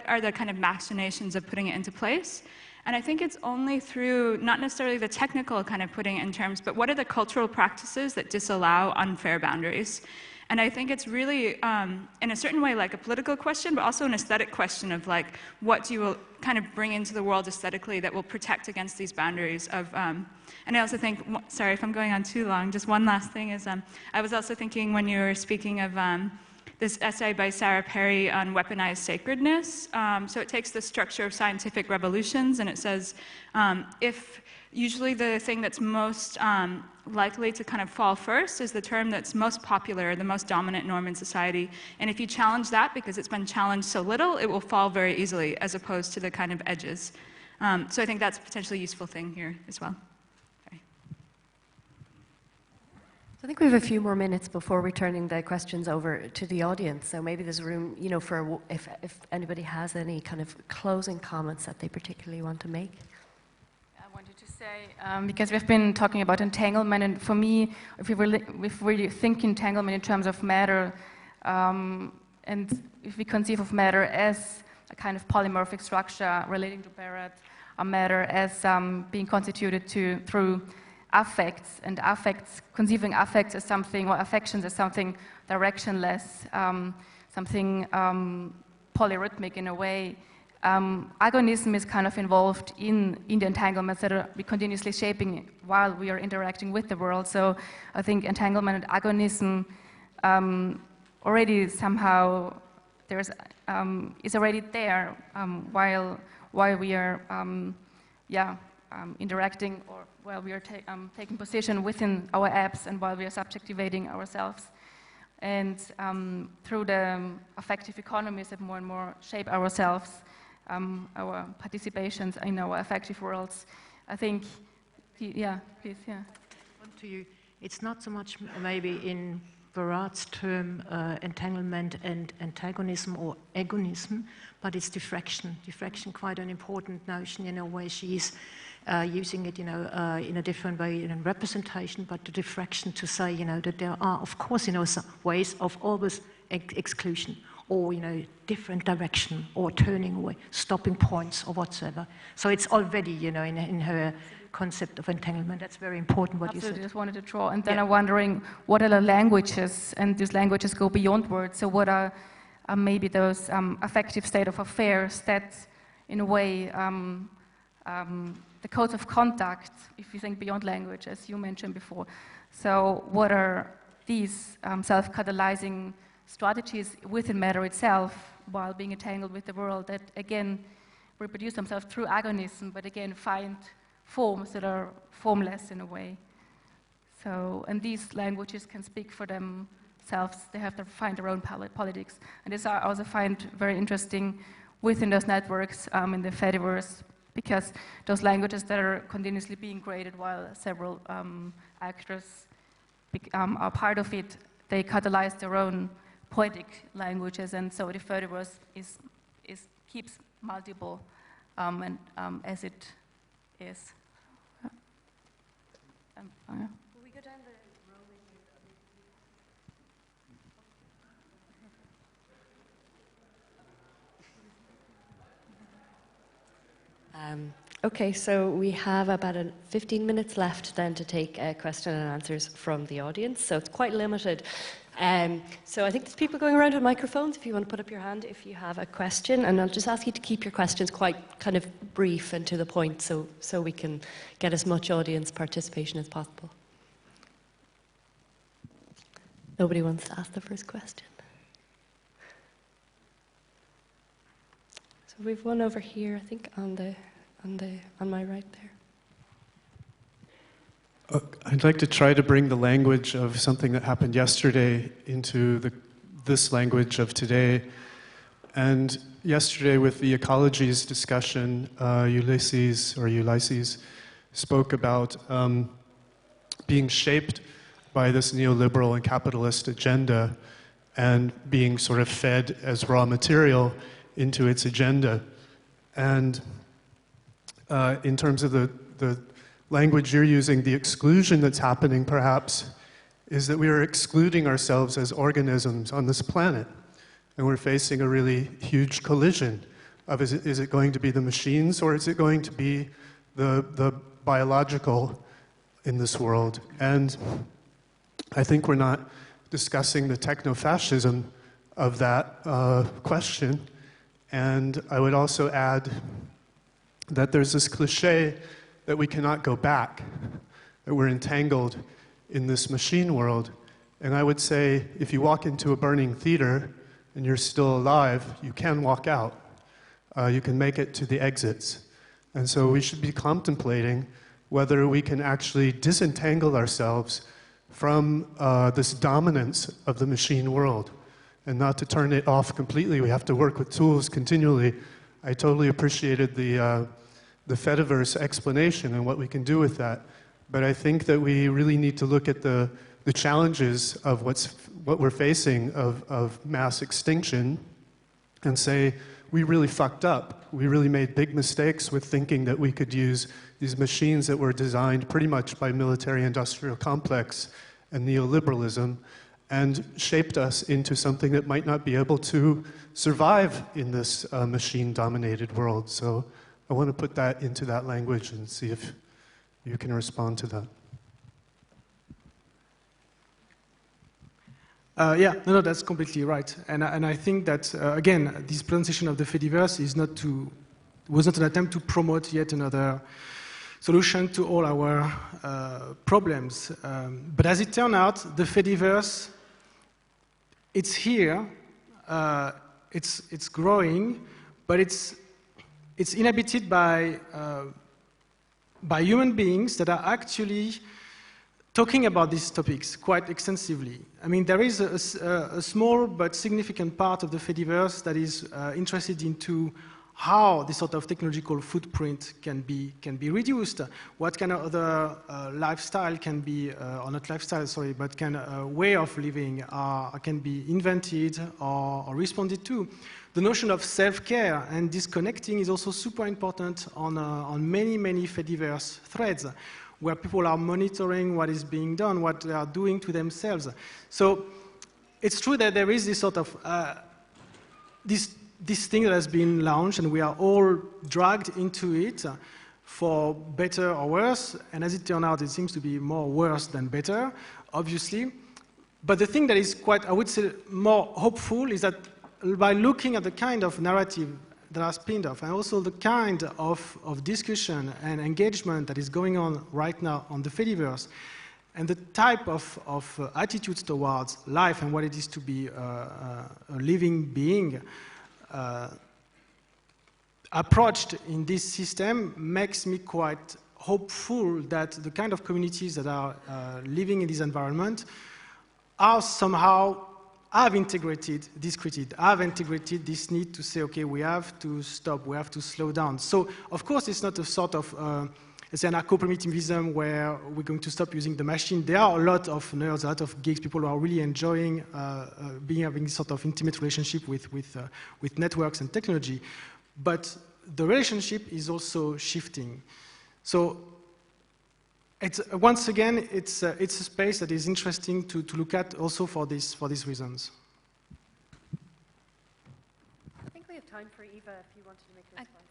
[SPEAKER 7] are the kind of machinations of putting it into place. And I think it's only through, not necessarily the technical kind of putting it in terms, but what are the cultural practices that disallow unfair boundaries? And I think it's really, in a certain way, like a political question, but also an aesthetic question of like, what do you kind of bring into the world aesthetically that will protect against these boundaries of, and I also think, sorry if I'm going on too long, just one last thing is, I was also thinking when you were speaking of this essay by Sarah Perry on weaponized sacredness. So it takes the structure of scientific revolutions and it says, if usually the thing that's most likely to kind of fall first is the term that's most popular, the most dominant norm in society. And if you challenge that because it's been challenged so little, it will fall very easily as opposed to the kind of edges. So I think that's a potentially useful thing here as well.
[SPEAKER 2] I think we have a few more minutes before returning the questions over to the audience. So maybe there's room, for if anybody has any kind of closing comments that they particularly want to make.
[SPEAKER 6] I wanted to say, because we've been talking about entanglement, and for me, if we really think entanglement in terms of matter, and if we conceive of matter as a kind of polymorphic structure relating to Barrett, or matter as being constituted through affects, and conceiving affects as something, or affections as something directionless, something polyrhythmic in a way. Agonism is kind of involved in the entanglements that are continuously shaping while we are interacting with the world. So I think entanglement and agonism already somehow is already there while we are interacting, or while we are taking position within our apps, and while we are subjectivating ourselves. And through the affective economies that more and more shape ourselves, our participations in our affective worlds, I think, please.
[SPEAKER 8] To you, it's not so much maybe in Barat's term entanglement and antagonism or agonism, but it's diffraction. Diffraction, quite an important notion, where she's using it, in a different way in representation, but the diffraction to say, that there are, of course, some ways of always exclusion, or, different direction, or turning away, stopping points, or whatsoever. So it's already, in her concept of entanglement. That's very important what
[SPEAKER 6] Absolutely,
[SPEAKER 8] you said.
[SPEAKER 6] Just wanted to draw. And then I'm wondering, what are the languages? And these languages go beyond words. So what are maybe those affective state of affairs that, in a way, the codes of conduct, if you think beyond language, as you mentioned before. So what are these self-catalyzing strategies within matter itself, while being entangled with the world, that again reproduce themselves through agonism, but again find forms that are formless in a way. So, and these languages can speak for themselves. They have to find their own politics. And this I also find very interesting within those networks in the Fediverse, because those languages that are continuously being created while several actors are part of it, they catalyze their own poetic languages, and so the Fediverse keeps multiple as it is.
[SPEAKER 2] Will we go down the row? Okay, so we have about 15 minutes left then to take question and answers from the audience. So it's quite limited. So I think there's people going around with microphones if you want to put up your hand if you have a question. And I'll just ask you to keep your questions quite kind of brief and to the point so we can get as much audience participation as possible. Nobody wants to ask the first question. So we've one over here, I think, on my right there.
[SPEAKER 9] I'd like to try to bring the language of something that happened yesterday into this language of today. And yesterday with the ecologies discussion, Ulysses spoke about being shaped by this neoliberal and capitalist agenda and being sort of fed as raw material into its agenda. And in terms of the language you're using, the exclusion that's happening perhaps is that we are excluding ourselves as organisms on this planet. And we're facing a really huge collision of is it going to be the machines or is it going to be the biological in this world? And I think we're not discussing the techno-fascism of that question. And I would also add that there's this cliche that we cannot go back, that we're entangled in this machine world. And I would say if you walk into a burning theater and you're still alive, you can walk out. You can make it to the exits. And so we should be contemplating whether we can actually disentangle ourselves from this dominance of the machine world and not to turn it off completely. We have to work with tools continually. I totally appreciated the Fediverse explanation and what we can do with that. But I think that we really need to look at the challenges of what we're facing of mass extinction and say, we really fucked up. We really made big mistakes with thinking that we could use these machines that were designed pretty much by military-industrial complex and neoliberalism and shaped us into something that might not be able to survive in this machine-dominated world. So I want to put that into that language and see if you can respond to that.
[SPEAKER 4] Yeah, no, that's completely right. And I think that, again, this presentation of the Fediverse was not an attempt to promote yet another solution to all our problems. But as it turned out, the Fediverse, it's here, it's growing, but it's inhabited by human beings that are actually talking about these topics quite extensively. I mean, there is a small but significant part of the Fediverse that is interested into how this sort of technological footprint can be reduced, what kind of other lifestyle can be, or not lifestyle, sorry, but way of living can be invented or responded to. The notion of self-care and disconnecting is also super important on many Fediverse threads, where people are monitoring what is being done, what they are doing to themselves. So it's true that there is this sort of, this thing that has been launched and we are all dragged into it for better or worse. And as it turned out, it seems to be more worse than better, obviously. But the thing that is quite, I would say, more hopeful is that by looking at the kind of narrative that are spinned off, and also the kind of discussion and engagement that is going on right now on the Fediverse, and the type of attitudes towards life and what it is to be a living being approached in this system makes me quite hopeful that the kind of communities that are living in this environment are somehow have integrated this critique, have integrated this need to say, okay, we have to stop, we have to slow down. So, of course, it's not a sort of, it's an anarcho-primitivism where we're going to stop using the machine. There are a lot of nerds, a lot of geeks, people who are really enjoying having this sort of intimate relationship with networks and technology. But the relationship is also shifting. So, once again, it's a space that is interesting to look at also for these reasons.
[SPEAKER 3] I think we have time for Eva if you wanted to make a response.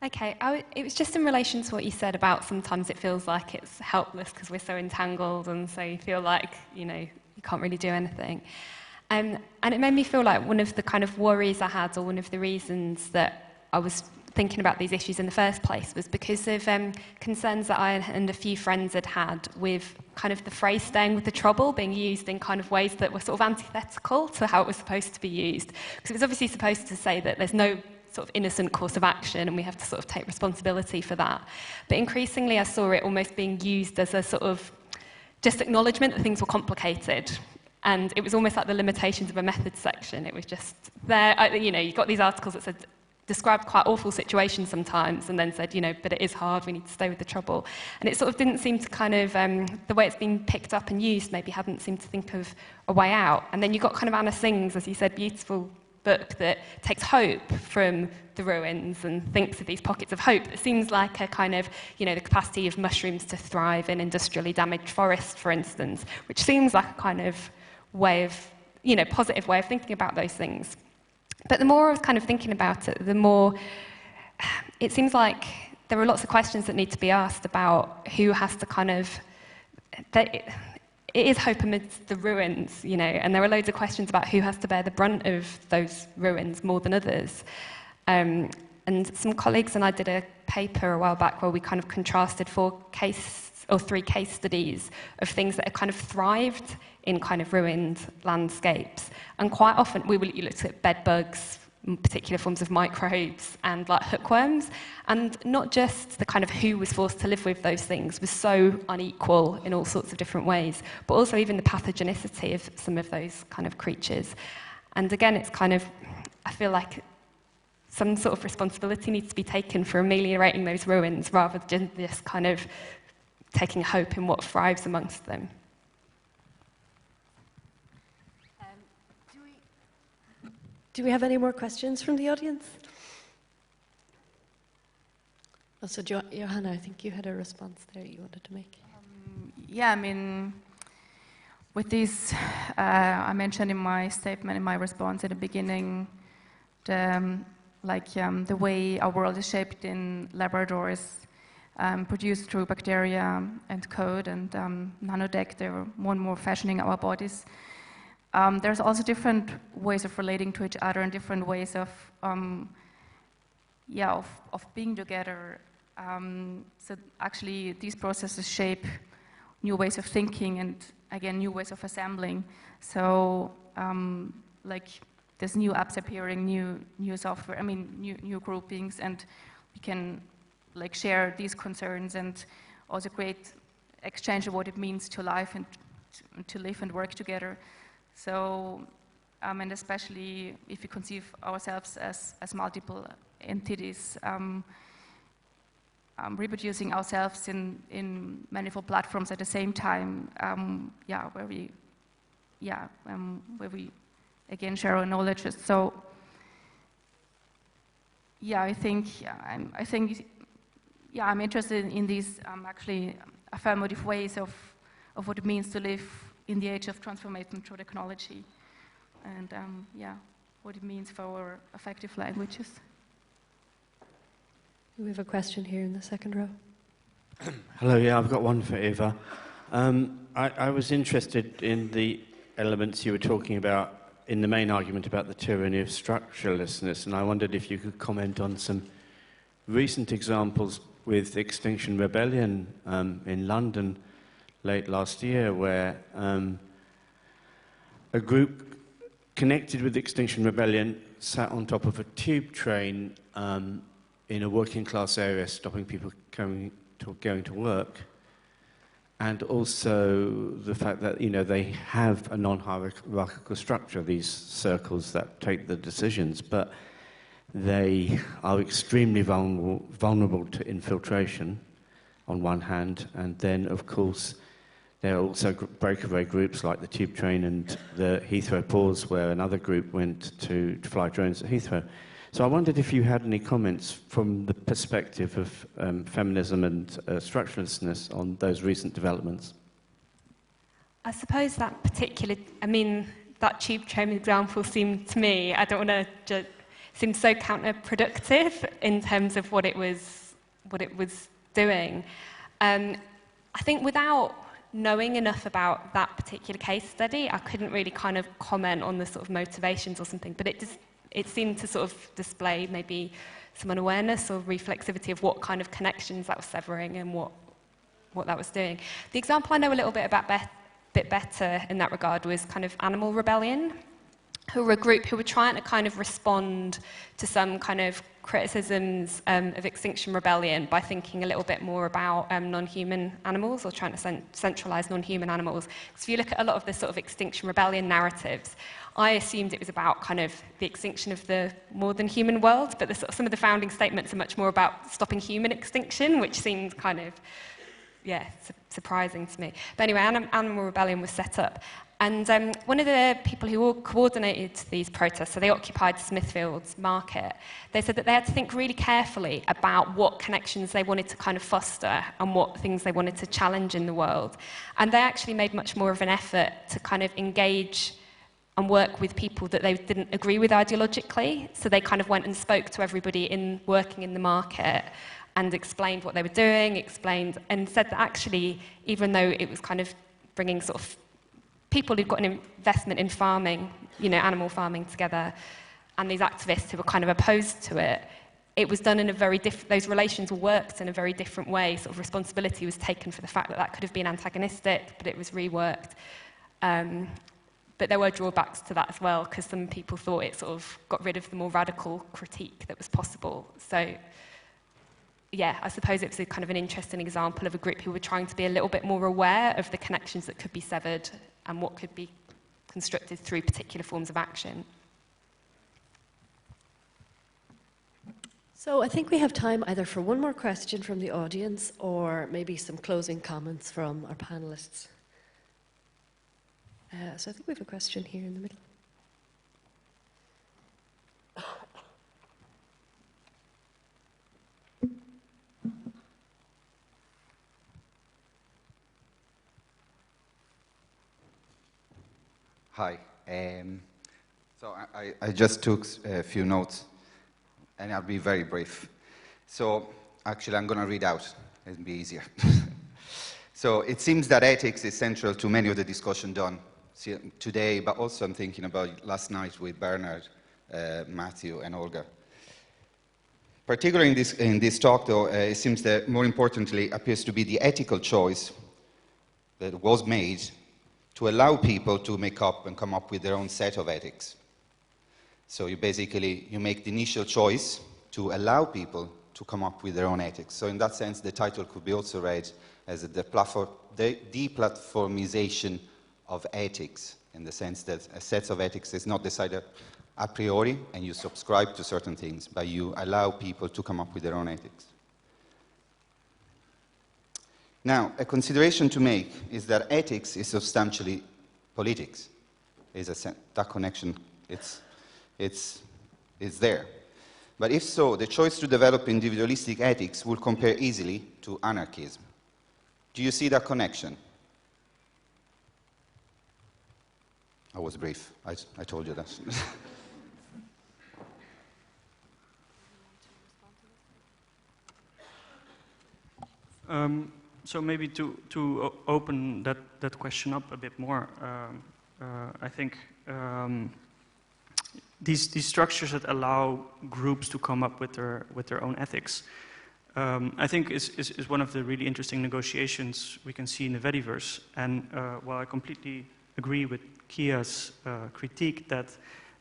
[SPEAKER 3] Okay, it was just in relation to what you said about sometimes it feels like it's helpless because we're so entangled and so you feel like, you can't really do anything. And it made me feel like one of the kind of worries I had or one of the reasons that I was thinking about these issues in the first place was because of concerns that I and a few friends had with kind of the phrase "staying with the trouble" being used in kind of ways that were sort of antithetical to how it was supposed to be used. Because it was obviously supposed to say that there's no sort of innocent course of action and we have to sort of take responsibility for that. But increasingly I saw it almost being used as a sort of just acknowledgement that things were complicated. And it was almost like the limitations of a methods section. It was just there, you know, you got these articles that said, described quite awful situations sometimes, and then said, you know, but it is hard, we need to stay with the trouble. And it sort of didn't seem to kind of, the way it's been picked up and used maybe hadn't seemed to think of a way out. And then you got kind of Anna Singh's, as you said, beautiful book that takes hope from the ruins and thinks of these pockets of hope. It seems like a kind of, you know, the capacity of mushrooms to thrive in industrially damaged forests, for instance, which seems like a kind of way of, you know, positive way of thinking about those things. But the more I was kind of thinking about it, the more it seems like there are lots of questions that need to be asked about who has to kind of, it is hope amidst the ruins, you know, and there are loads of questions about who has to bear the brunt of those ruins more than others. And some colleagues and I did a paper a while back where we kind of contrasted 3 case studies of things that have kind of thrived in kind of ruined landscapes. And quite often we looked at bed bugs, particular forms of microbes, and like hookworms. And not just the kind of who was forced to live with those things was so unequal in all sorts of different ways, but also even the pathogenicity of some of those kind of creatures. And again, it's kind of, I feel like some sort of responsibility needs to be taken for ameliorating those ruins rather than just kind of taking hope in what thrives amongst them.
[SPEAKER 2] Do we have any more questions from the audience? Also, Johanna, I think you had a response there you wanted to make.
[SPEAKER 6] Yeah, I mean, with these, I mentioned in my statement, in my response at the beginning, the way our world is shaped in laboratories, produced through bacteria and code and nanotech, they're more and more fashioning our bodies. There's also different ways of relating to each other and different ways of being together. So actually, these processes shape new ways of thinking and, again, new ways of assembling. So, there's new apps appearing, new software, new groupings, and we can, share these concerns and also create exchange of what it means to live and to live and work together. So, and especially if we conceive ourselves as multiple entities, reproducing ourselves in manifold platforms at the same time, where we again share our knowledge. So, I'm interested in these actually affirmative ways of what it means to live in the age of transformation through technology, and what it means for our affective languages.
[SPEAKER 2] We have a question here in the second row.
[SPEAKER 10] Hello, yeah, I've got one for Eva. I was interested in the elements you were talking about in the main argument about the tyranny of structurelessness, and I wondered if you could comment on some recent examples with Extinction Rebellion in London late last year, where a group connected with Extinction Rebellion sat on top of a tube train in a working class area, stopping people going to work, and also the fact that they have a non-hierarchical structure, these circles that take the decisions, but they are extremely vulnerable to infiltration on one hand, and then of course there are also breakaway groups like the tube train and the Heathrow pause, where another group went to fly drones at Heathrow. So I wondered if you had any comments from the perspective of feminism and structurelessness on those recent developments.
[SPEAKER 3] I suppose that that tube train example seemed to me, I don't want to seemed so counterproductive in terms of what it was doing. I think without knowing enough about that particular case study, I couldn't really kind of comment on the sort of motivations or something, but it just it seemed to sort of display maybe some unawareness or reflexivity of what kind of connections that was severing and what that was doing. The example I know a little bit better in that regard was kind of Animal Rebellion, who were a group who were trying to kind of respond to some kind of criticisms of Extinction Rebellion by thinking a little bit more about non-human animals, or trying to centralize non-human animals. So if you look at a lot of the sort of Extinction Rebellion narratives, I assumed it was about kind of the extinction of the more than human world, but some of the founding statements are much more about stopping human extinction, which seemed kind of, yeah, surprising to me. But anyway, Animal Rebellion was set up. And one of the people who coordinated these protests, so they occupied Smithfield's market, they said that they had to think really carefully about what connections they wanted to kind of foster and what things they wanted to challenge in the world. And they actually made much more of an effort to kind of engage and work with people that they didn't agree with ideologically. So they kind of went and spoke to everybody working in the market and explained what they were doing, and said that actually, even though it was kind of bringing sort of people who'd got an investment in farming, you know, animal farming together, and these activists who were kind of opposed to it, it was done in a very different, those relations worked in a very different way. Sort of responsibility was taken for the fact that could have been antagonistic, but it was reworked. But there were drawbacks to that as well, because some people thought it sort of got rid of the more radical critique that was possible. So, yeah, I suppose it was a kind of an interesting example of a group who were trying to be a little bit more aware of the connections that could be severed and what could be constructed through particular forms of action.
[SPEAKER 2] So I think we have time either for one more question from the audience or maybe some closing comments from our panelists. So I think we have a question here in the middle.
[SPEAKER 11] Hi. So I just took a few notes, and I'll be very brief. So actually, I'm going to read out. It'll be easier. So it seems that ethics is central to many of the discussion done today, but also I'm thinking about last night with Bernard, Matthew, and Olga. Particularly in this talk, though, it seems that more importantly appears to be the ethical choice that was made to allow people to make up and come up with their own set of ethics. So you make the initial choice to allow people to come up with their own ethics. So in that sense, the title could be also read as the deplatformization of ethics, in the sense that a set of ethics is not decided a priori and you subscribe to certain things, but you allow people to come up with their own ethics. Now, a consideration to make is that ethics is substantially politics. That connection, it's there. But if so, the choice to develop individualistic ethics will compare easily to anarchism. Do you see that connection? I was brief. I told you that.
[SPEAKER 5] So maybe to open that question up a bit more, I think these structures that allow groups to come up with their own ethics, I think is one of the really interesting negotiations we can see in the Fediverse. And while I completely agree with Kia's critique that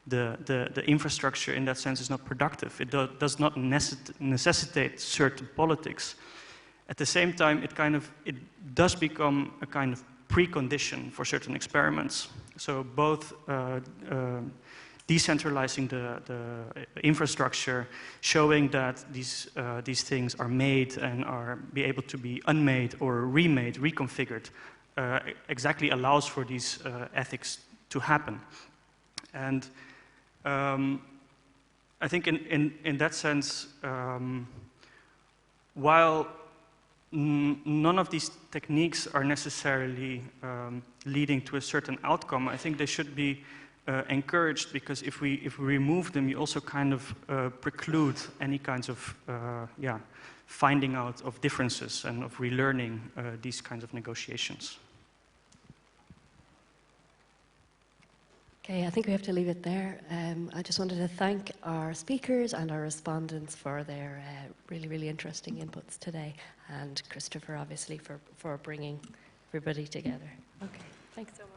[SPEAKER 5] the infrastructure in that sense is not productive, it does not necessitate certain politics. At the same time, it does become a kind of precondition for certain experiments. So both decentralizing the infrastructure, showing that these things are made and are be able to be unmade or remade, reconfigured, exactly allows for these ethics to happen. And I think in that sense, while none of these techniques are necessarily leading to a certain outcome, I think they should be encouraged, because if we remove them, you also kind of preclude any kinds of finding out of differences and of relearning these kinds of negotiations.
[SPEAKER 2] Okay, I think we have to leave it there. I just wanted to thank our speakers and our respondents for their really, really interesting inputs today, and Christopher, obviously, for bringing everybody together. Okay, thanks so much.